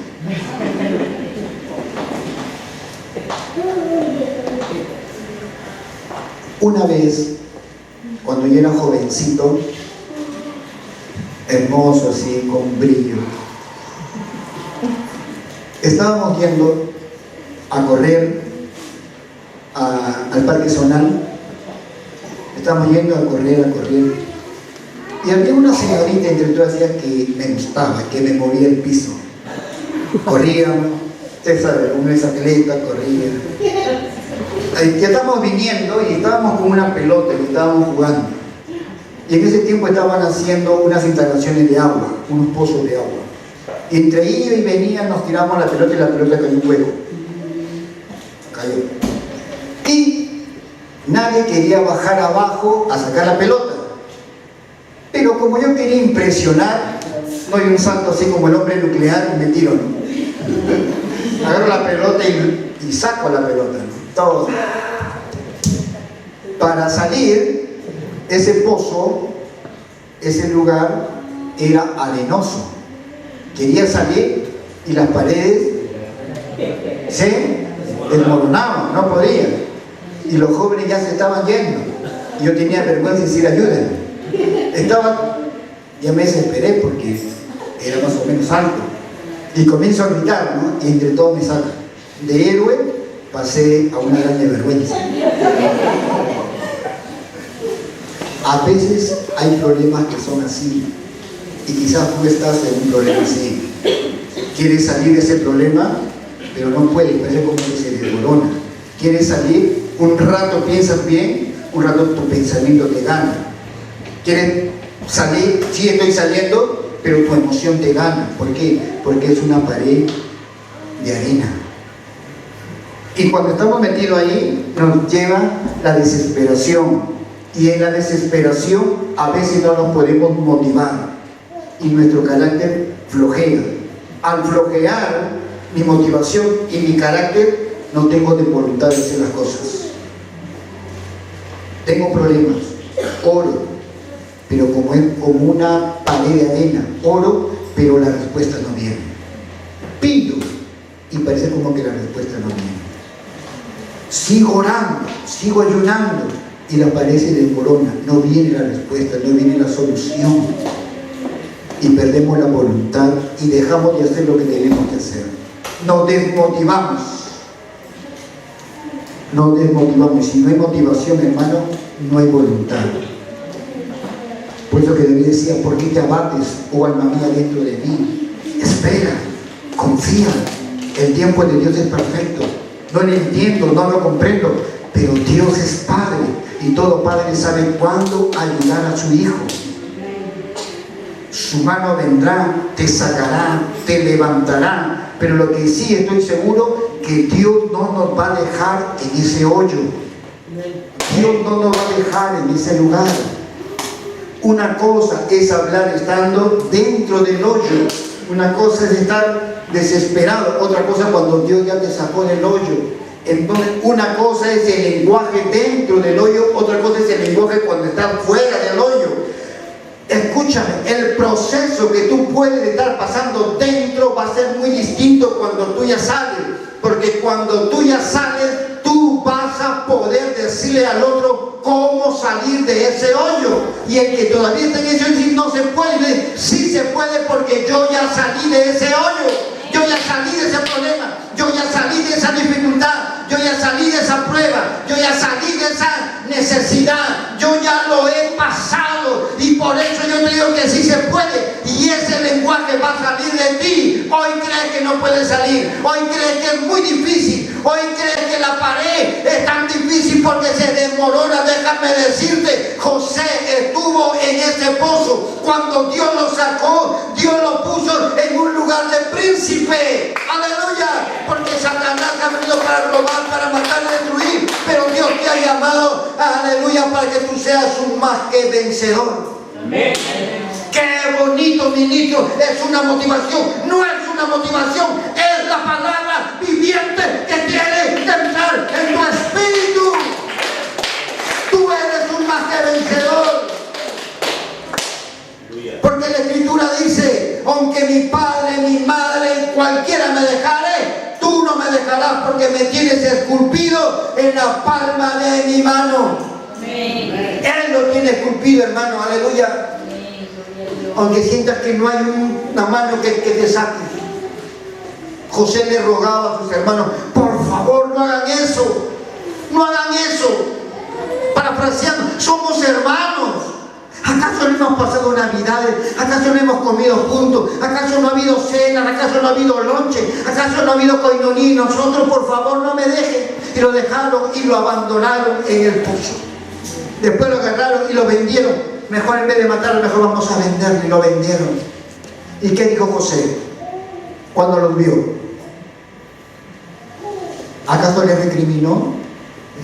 Una vez, cuando yo era jovencito, hermoso así, con brillo, estábamos yendo a correr al Parque Zonal. Estábamos yendo a correr. Y había una señorita entre todas ellas que me gustaba, que me movía el piso. Corríamos, usted sabe, uno es atleta, corría. Ya estábamos viniendo y estábamos con una pelota y estábamos jugando. Y en ese tiempo estaban haciendo unas instalaciones de agua, unos pozos de agua. Y entre ida y venía nos tiramos la pelota y la pelota cayó un hueco. Cayó. Y nadie quería bajar abajo a sacar la pelota. Pero como yo quería impresionar, doy un salto así como el hombre nuclear y me tiro, ¿no? Agarro la pelota y saco la pelota, ¿no? Todo. Para salir, ese pozo, ese lugar era arenoso. Quería salir y las paredes se desmoronaban, no podía. y los jóvenes ya se estaban yendo. Y yo tenía vergüenza de decir ayúdenme. Ya me desesperé porque era más o menos alto. Y comienzo a gritar, ¿no? Y entre todos me sacan. De héroe pasé a una gran vergüenza. A veces hay problemas que son así. Y quizás tú estás en un problema así. Quieres salir de ese problema, pero no puedes, parece como que se desmorona. Quieres salir, un rato piensas bien, un rato tu pensamiento te gana. Quieres salir, sí estoy saliendo, pero tu emoción te gana. ¿Por qué? Porque es una pared de arena. Y cuando estamos metidos ahí, nos lleva la desesperación. Y en la desesperación a veces no nos podemos motivar. Y nuestro carácter flojea. Al flojear mi motivación y mi carácter, no tengo de voluntad de hacer las cosas. Tengo problemas, oro, pero como es como una pared de arena, oro, pero la respuesta no viene. Pido y parece como que la respuesta no viene. Sigo orando, sigo ayunando y la pared se desmorona, no viene la respuesta, no viene la solución. Y perdemos la voluntad y dejamos de hacer lo que tenemos que hacer. Nos desmotivamos. Nos desmotivamos. Si no hay motivación, hermano, no hay voluntad. Por eso que David decía, ¿por qué te abates, oh alma mía, dentro de mí? Espera, confía. El tiempo de Dios es perfecto. No lo entiendo, no lo comprendo, pero Dios es Padre y todo Padre sabe cuándo ayudar a su Hijo. Su mano vendrá, te sacará, te levantará, pero lo que sí estoy seguro, que Dios no nos va a dejar en ese hoyo. Dios no nos va a dejar en ese lugar. Una cosa es hablar estando dentro del hoyo, una cosa es estar desesperado, otra cosa cuando Dios ya te sacó del hoyo. Entonces, una cosa es el lenguaje dentro del hoyo, otra cosa es el lenguaje cuando estás fuera del hoyo. Escúchame, el proceso que tú puedes estar pasando dentro va a ser muy distinto cuando tú ya sales, porque cuando tú ya sales, tú vas a poder decirle al otro cómo salir de ese hoyo. Y el que todavía está en ese hoyo, no se puede, sí se puede, porque yo ya salí de ese hoyo, yo ya salí de ese problema, yo ya salí de esa dificultad, yo ya salí de esa prueba, yo ya salí de esa necesidad, yo ya lo he pasado, y por eso yo te digo que sí se puede. Y ese lenguaje va a salir de ti. Hoy crees que no puede salir, hoy crees que es muy difícil, hoy crees que la pared es tan difícil porque se desmorona. Déjame decirte, José estuvo en ese pozo. Cuando Dios lo sacó, Dios lo puso en un lugar de príncipe. Aleluya, porque Satanás ha venido para robar, para matar y destruir, pero Dios te ha llamado, aleluya, para que tú seas un más que vencedor. Amén. Qué bonito, ministro, es una motivación. No es una motivación, es la palabra viviente que tiene que entrar en tu espíritu. Tú eres un más que vencedor. Porque la Escritura dice, aunque mi padre, mi madre, cualquiera me dejare, tú no me dejarás, porque me tienes esculpido en la palma de mi mano. Amén. Él lo tiene esculpido, hermano, aleluya. Aunque sientas que no hay una mano que te saque. José le rogaba a sus hermanos, por favor no hagan eso, no hagan eso. Parafraseando, somos hermanos. ¿Acaso no hemos pasado navidades? ¿Acaso no hemos comido juntos? ¿Acaso no ha habido cenas? ¿Acaso no ha habido lonche? ¿Acaso no ha habido coinonía? Nosotros, por favor, no me dejen. Y lo dejaron y lo abandonaron en el pozo. Después lo agarraron y lo vendieron. Mejor, en vez de matarlo, mejor vamos a venderlo. Y lo vendieron. ¿Y qué dijo José cuando los vio? ¿Acaso le recriminó?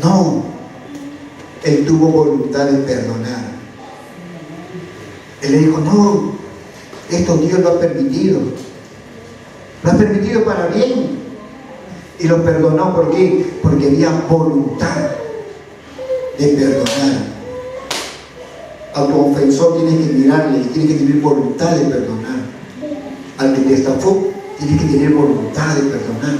No. Él tuvo voluntad de perdonar. Él le dijo, no, esto Dios lo ha permitido. Lo ha permitido para bien. Y lo perdonó, ¿por qué? Porque había voluntad de perdonar. Al ofensor tienes que mirarle y tienes que tener voluntad de perdonar. Al que te estafó, tienes que tener voluntad de perdonar.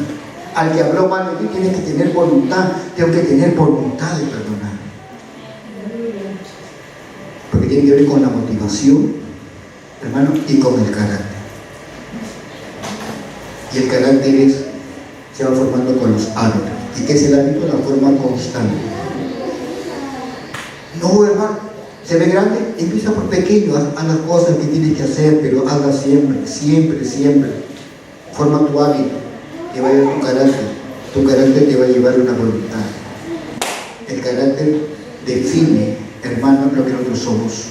al que habló mal de ti, tienes que tener voluntad. Tengo que tener voluntad de perdonar. Porque tiene que ver con la motivación, hermano, y con el carácter. Y el carácter se va formando con los hábitos. ¿Y qué es el hábito? La forma constante. No, hermano, se ve grande, empieza por pequeño, haz las cosas que tienes que hacer, pero hazlas siempre, siempre, siempre. Forma tu hábito, te va a llevar tu carácter te va a llevar una voluntad. El carácter define, hermano, lo que nosotros somos.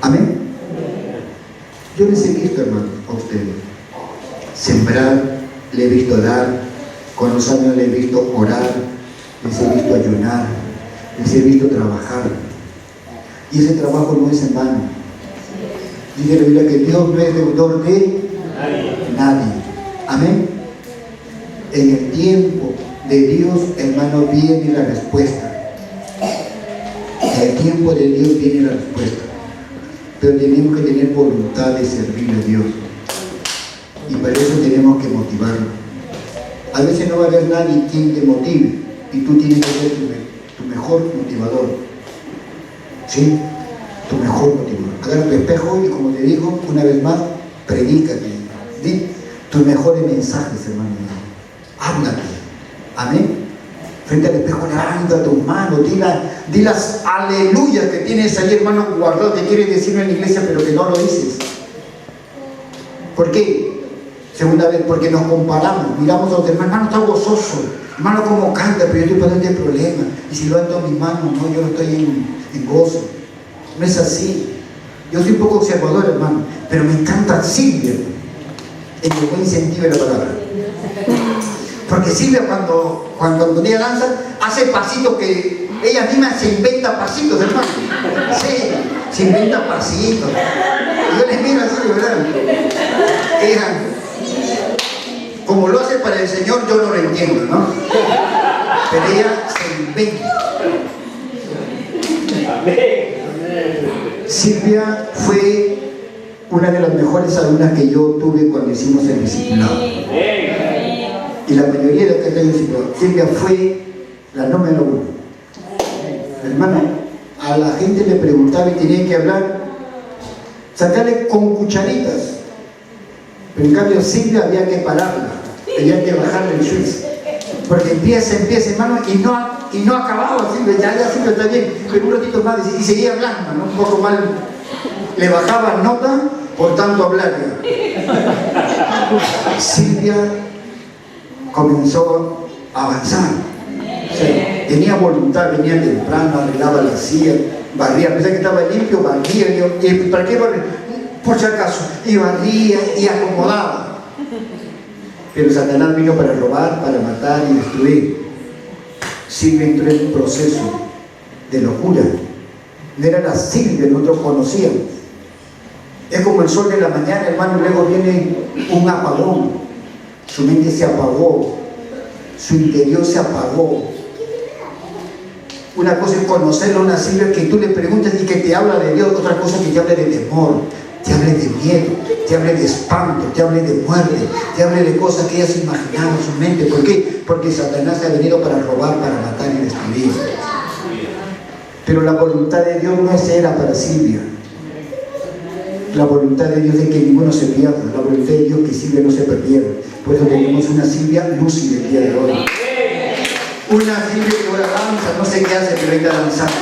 Amén. Yo les he visto, hermano, a ustedes sembrar, le he visto dar, con los años le he visto orar, les he visto ayunar, les he visto trabajar. Y ese trabajo no es en vano. Dice la Biblia que Dios no es deudor de nadie. Amén. En el tiempo de Dios, hermano, viene la respuesta. En el tiempo de Dios viene la respuesta. Pero tenemos que tener voluntad de servirle a Dios. Y para eso tenemos que motivarlo. A veces no va a haber nadie quien te motive. Y tú tienes que ser tu mejor motivador. ¿Sí? Tu mejor motivador. Agarra tu espejo y, como te digo, una vez más, predícate. Di tus mejores mensajes, hermano. Háblate. Amén. Frente al espejo, levanta tus manos, di las aleluyas que tienes ahí, hermano, guardado, que quieres decirlo en la iglesia, pero que no lo dices. ¿Por qué? Segunda vez, porque nos comparamos, miramos a los hermanos, hermano, está gozoso, hermano, como canta, pero yo estoy pasando este problema, y si levanto mis manos, no, yo no estoy en gozo. No es así. Yo soy un poco observador, hermano, pero me encanta Silvia, en el buen sentido de la palabra. Porque Silvia, cuando ella danza, hace pasitos que ella misma se inventa pasitos, hermano. Sí, se inventa pasitos. Yo les miro así, ¿verdad? Ella, como lo hace para el Señor, yo no lo entiendo, ¿no? Pero ella se inventa. Silvia fue una de las mejores alumnas que yo tuve cuando hicimos el discipulado. Y la mayoría de los que están en discipulado, Silvia fue la número 1. Hermano, a la gente le preguntaba y tenía que hablar, sacarle con cucharitas. Pero en cambio Silvia había que pararla, había que bajarle el switch. Porque empieza, hermano, y no acababa Silvia, ya Silvia está bien, pero un ratito más y seguía hablando, ¿no? Un poco mal. Le bajaba nota por tanto hablar. Silvia comenzó a avanzar. O sea, tenía voluntad, venía temprano, arreglaba la silla, barría, pensé que estaba limpio, barría, ¿y para qué barría? Por si acaso, y barría y acomodaba. Pero Satanás vino para robar, para matar y destruir. Silvia entró en un proceso de locura. No era la Silvia que nosotros conocíamos. Es como el sol de la mañana, hermano, luego viene un apagón. Su mente se apagó, su interior se apagó. Una cosa es conocer a una Silvia que tú le preguntas y que te habla de Dios, otra cosa es que te hable de temor, te hable de miedo, te hable de espanto, te hable de muerte, te hable de cosas que ella se imaginaba en su mente. ¿Por qué? Porque Satanás ha venido para robar, para matar y destruir. Pero la voluntad de Dios no era para Silvia. La voluntad de Dios es que ninguno se pierda. La voluntad de Dios es que Silvia no se perdiera. Por eso tenemos una Silvia lúcida el día de hoy. Una Silvia que ahora danza, no sé qué hace, pero está danzando.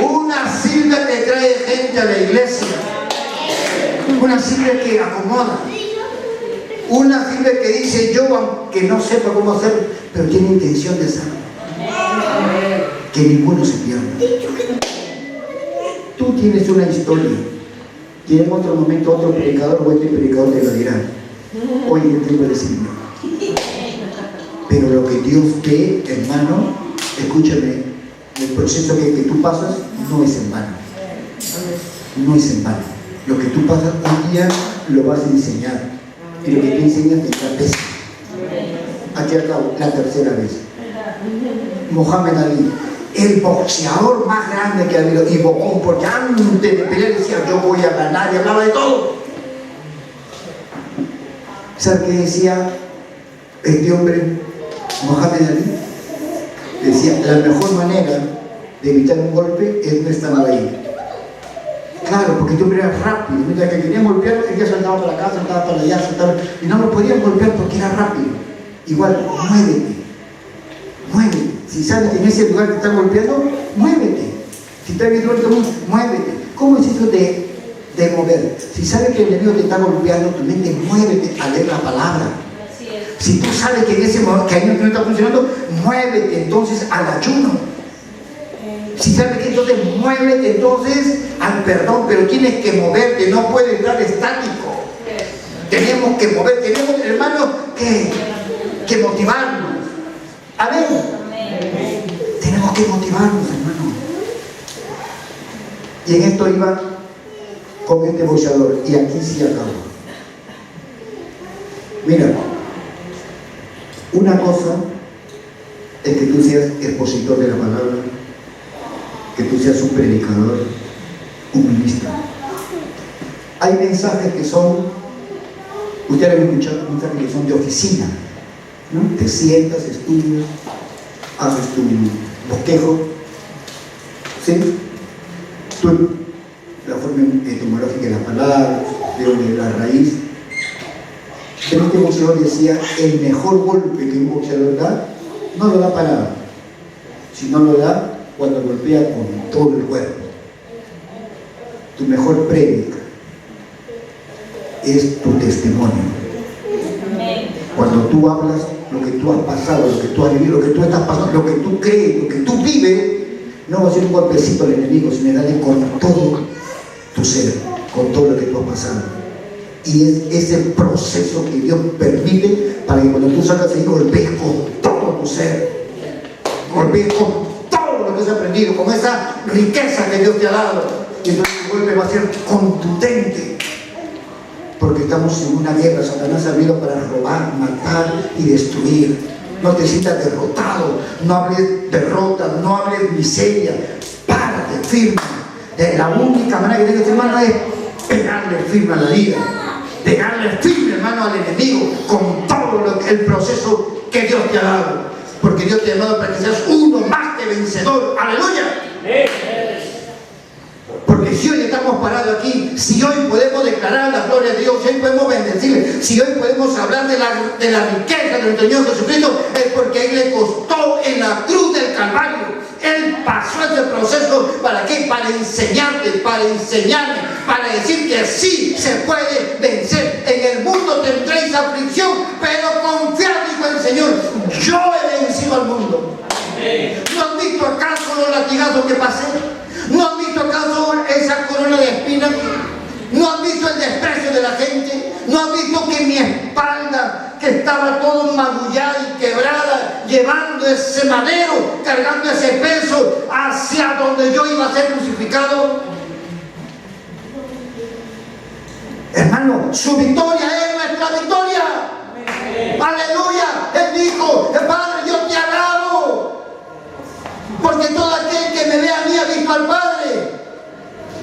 Una Silvia que trae gente a la iglesia. Una Silvia que acomoda. Una Silvia que dice, yo aunque no sepa cómo hacerlo, pero tiene intención de hacerlo. Que ninguno se pierda. Tú tienes una historia. Y en otro momento otro predicador o este predicador te lo dirá. Hoy es el tiempo de Silvia. Pero lo que Dios ve, hermano, escúchame, el proceso que tú pasas no es en vano. No es en vano. Lo que tú pasas un día lo vas a enseñar. Y lo que tú enseñas te encantece. Aquí acabo, la tercera vez. Mohamed Ali, el boxeador más grande que ha habido, y bocón, porque antes de pelear decía, yo voy a ganar, y hablaba de todo. ¿Sabe qué decía este hombre, Mohamed Ali? Decía, la mejor manera de evitar un golpe es no estar ahí. Claro, porque este hombre era rápido. Mientras que querían golpear, él ya saltaba para acá, saltaba para allá, saltaba. Y no lo podían golpear porque era rápido. Igual, muévete. Muévete. Si sabes que en ese lugar te están golpeando, muévete. Si estás viendo el mundo, muévete. ¿Cómo es eso de mover? Si sabes que el enemigo te está golpeando, tu mente, muévete a leer la palabra. Si tú sabes que en ese momento que ahí no está funcionando, muévete entonces al ayuno. Si sabes que entonces muévete entonces al perdón, pero tienes que moverte, no puedes estar estático. Tenemos que mover, tenemos, hermanos, que motivarnos. Amén. Tenemos que motivarnos, hermanos. Y en esto iba con este boxeador, y aquí sí acabo. Mira, una cosa es que tú seas expositor de la palabra, que tú seas un predicador, un ministro. Hay mensajes que son, ustedes han escuchado mensajes que son de oficina, ¿no? Te sientas, estudias, haces tu bosquejo, ¿sí? Tú, la forma etimológica de las palabras, de la raíz. Pero este boxeador decía, el mejor golpe que un boxeador da, no lo da parado, sino lo da cuando golpea con todo el cuerpo. Tu mejor prédica es tu testimonio. Cuando tú hablas lo que tú has pasado, lo que tú has vivido, lo que tú estás pasando, lo que tú crees, lo que tú vives, no va a ser un golpecito al enemigo, sino darle con todo tu ser, con todo lo que tú has pasado. Y es ese proceso que Dios permite para que cuando tú salgas ahí golpees con todo tu ser, golpees con todo lo que has aprendido, con esa riqueza que Dios te ha dado. Y entonces el golpe va a ser contundente, porque estamos en una guerra. Satanás ha venido para robar, matar y destruir. No te sientas derrotado, no hables derrota, no hables miseria. Párate firme. La única manera que tienes que hacer, hermano, es pegarle firme a la vida, pegarle firme, hermano, al enemigo, con todo el proceso que Dios te ha dado, porque Dios te ha llamado para que seas uno más que vencedor. Aleluya. Porque si hoy estamos parados aquí, si hoy podemos declarar la gloria de Dios, si hoy podemos bendecirle, si hoy podemos hablar de la riqueza de nuestro Señor Jesucristo, es porque a Él le costó en la cruz del Calvario. Él pasó ese proceso, ¿para qué? Para enseñarte, para enseñarme, para decir que sí se puede vencer. En el mundo tendréis aflicción, pero confiad, dijo el Señor, yo he vencido al mundo. ¿No has visto acaso los latigazos que pasé? ¿No has visto acaso esa corona de espinas? ¿No has visto el desprecio de la gente? ¿No has visto que mi espalda, que estaba todo magullada y quebrada, llevando ese madero, cargando ese peso hacia donde yo iba a ser crucificado? Hermano, su victoria es nuestra victoria. Aleluya. Él dijo, Padre, yo te alabo, porque todo aquel que me ve a mí ha visto al Padre.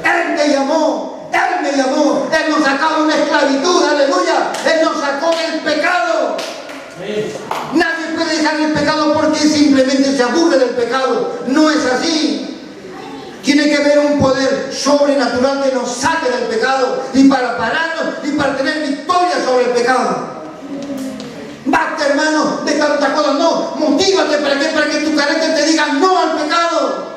Él te llamó, Él me llamó, Él nos sacó de una esclavitud, aleluya. Él nos sacó del pecado. Nadie puede dejar el pecado porque simplemente se aburre del pecado. No es así. Tiene que haber un poder sobrenatural que nos saque del pecado, y para pararnos y para tener victoria sobre el pecado. Basta, hermano, de tantas cosas. No, motívate. ¿Para qué? Para que tu carácter te diga no al pecado.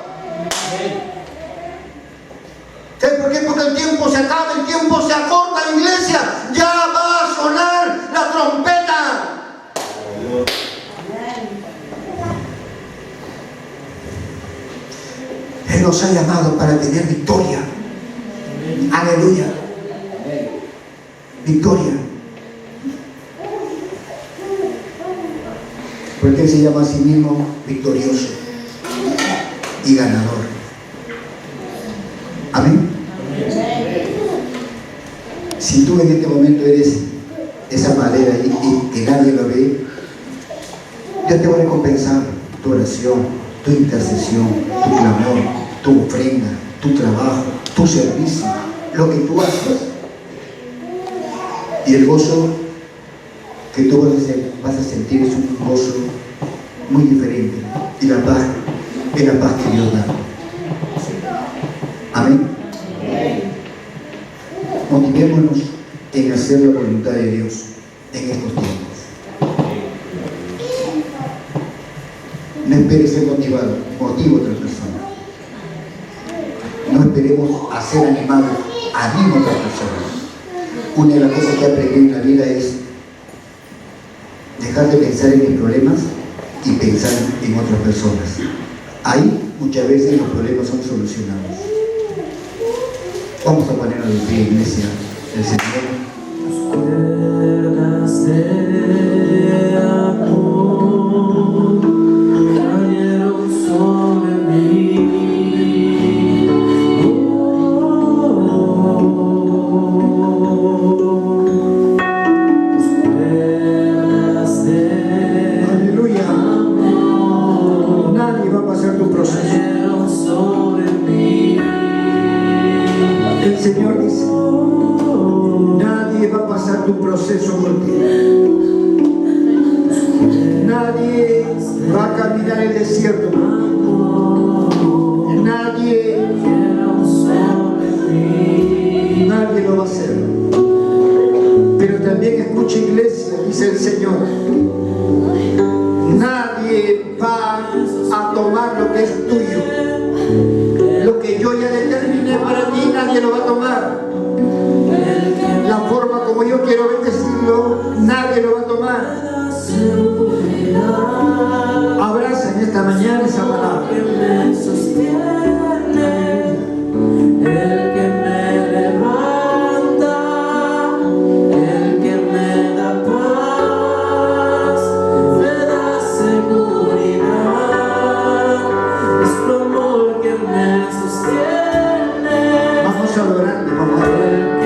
¿Sabes por qué? Porque el tiempo se acaba, el tiempo se acorta, la iglesia. Ya va a sonar la trompeta. Él nos ha llamado para tener victoria. Aleluya. Victoria. Porque Él se llama a sí mismo victorioso y ganador. Amén. Si tú en este momento eres esa madera y que nadie lo ve, Dios te va a recompensar tu oración, tu intercesión, tu clamor, tu ofrenda, tu trabajo, tu servicio, lo que tú haces. Y el gozo que tú vas a sentir es un gozo muy diferente. Y la paz es la paz que Dios da. Amén. Motivémonos en hacer la voluntad de Dios en estos tiempos. No esperes ser motivado, motiva a otra persona. No esperemos a ser animados, anima a otras personas. Una de las cosas que he aprendido en la vida es dejar de pensar en mis problemas y pensar en otras personas. Ahí muchas veces los problemas son solucionados. Vamos a ponernos de pie, iglesia del Señor. Tu proceso contigo. Nadie va a caminar el desierto contigo. Nadie lo va a hacer. Pero también escucha, iglesia, dice el Señor, nadie va a tomar lo que es tuyo. Lo que yo ya determiné para ti, nadie lo va a tomar. La forma como yo quiero bendecirlo, nadie lo va a tomar. Abraza en esta mañana esa palabra. Vamos a adorar, vamos a adorar.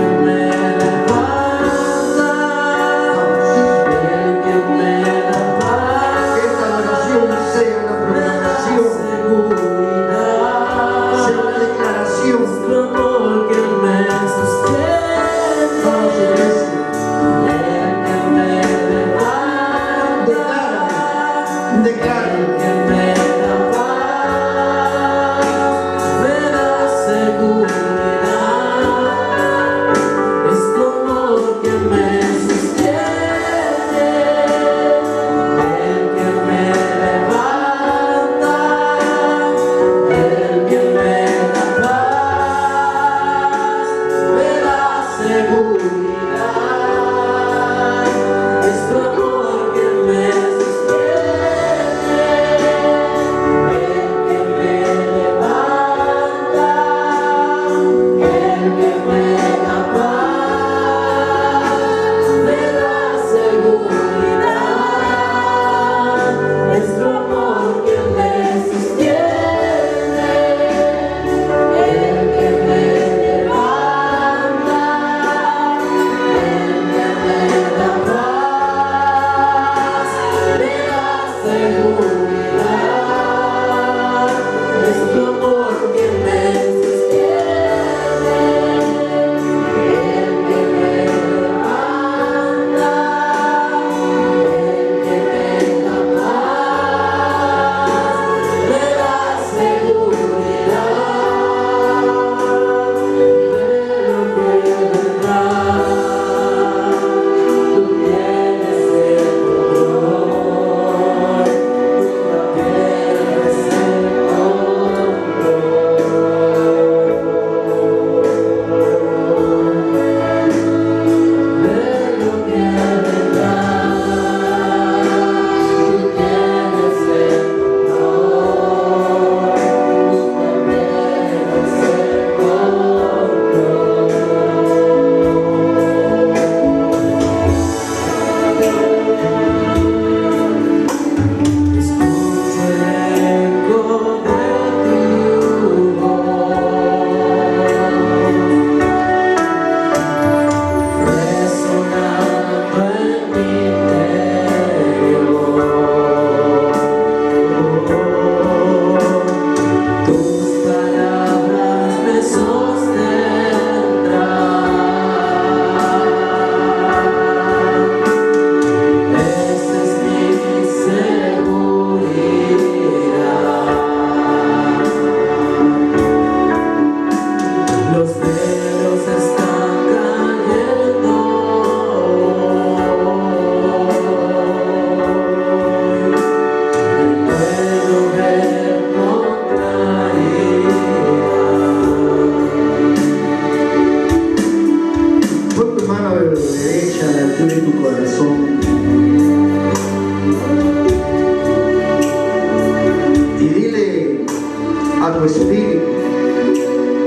a tu espíritu,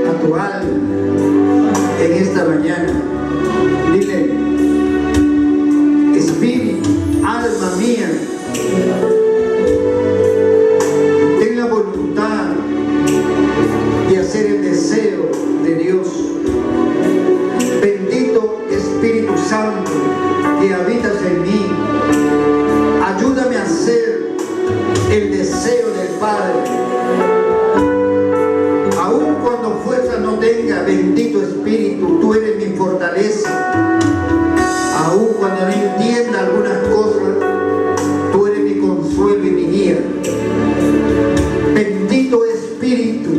a tu alma en esta mañana. Dile: espíritu, alma mía, ten la voluntad de hacer el deseo de Dios. Bendito Espíritu Santo que habitas en mí, ayúdame a hacer el deseo del Padre. Aun cuando fuerza no tenga, bendito Espíritu, tú eres mi fortaleza. Aun cuando no entienda algunas cosas, tú eres mi consuelo y mi guía. Bendito Espíritu,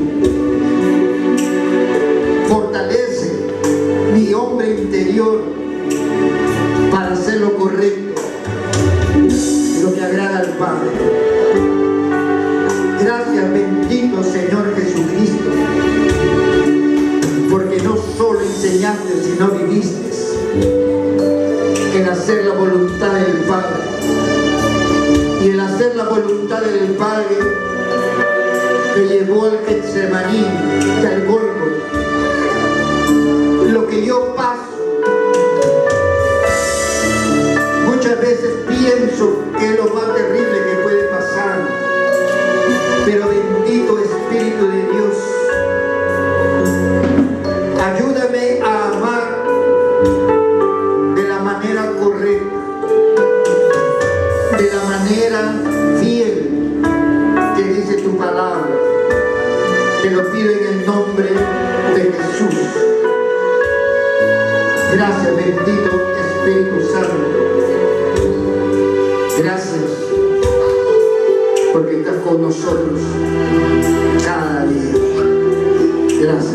fortalece mi hombre interior para hacer lo correcto y lo que agrada al Padre. Gracias, bendito Señor Jesucristo, porque no solo enseñaste, sino viviste el hacer la voluntad del Padre. Y el hacer la voluntad del Padre te llevó al Getsemaní y al Gólgota. Lo que yo paso, muchas veces pienso que es lo más terrible que puede pasar, pero bendito Espíritu de Dios, ayúdame a amar de la manera correcta, de la manera fiel que dice tu palabra. Te lo pido en el nombre de Jesús. Gracias, bendito Espíritu Santo. Gracias porque estás con nosotros cada día. Gracias.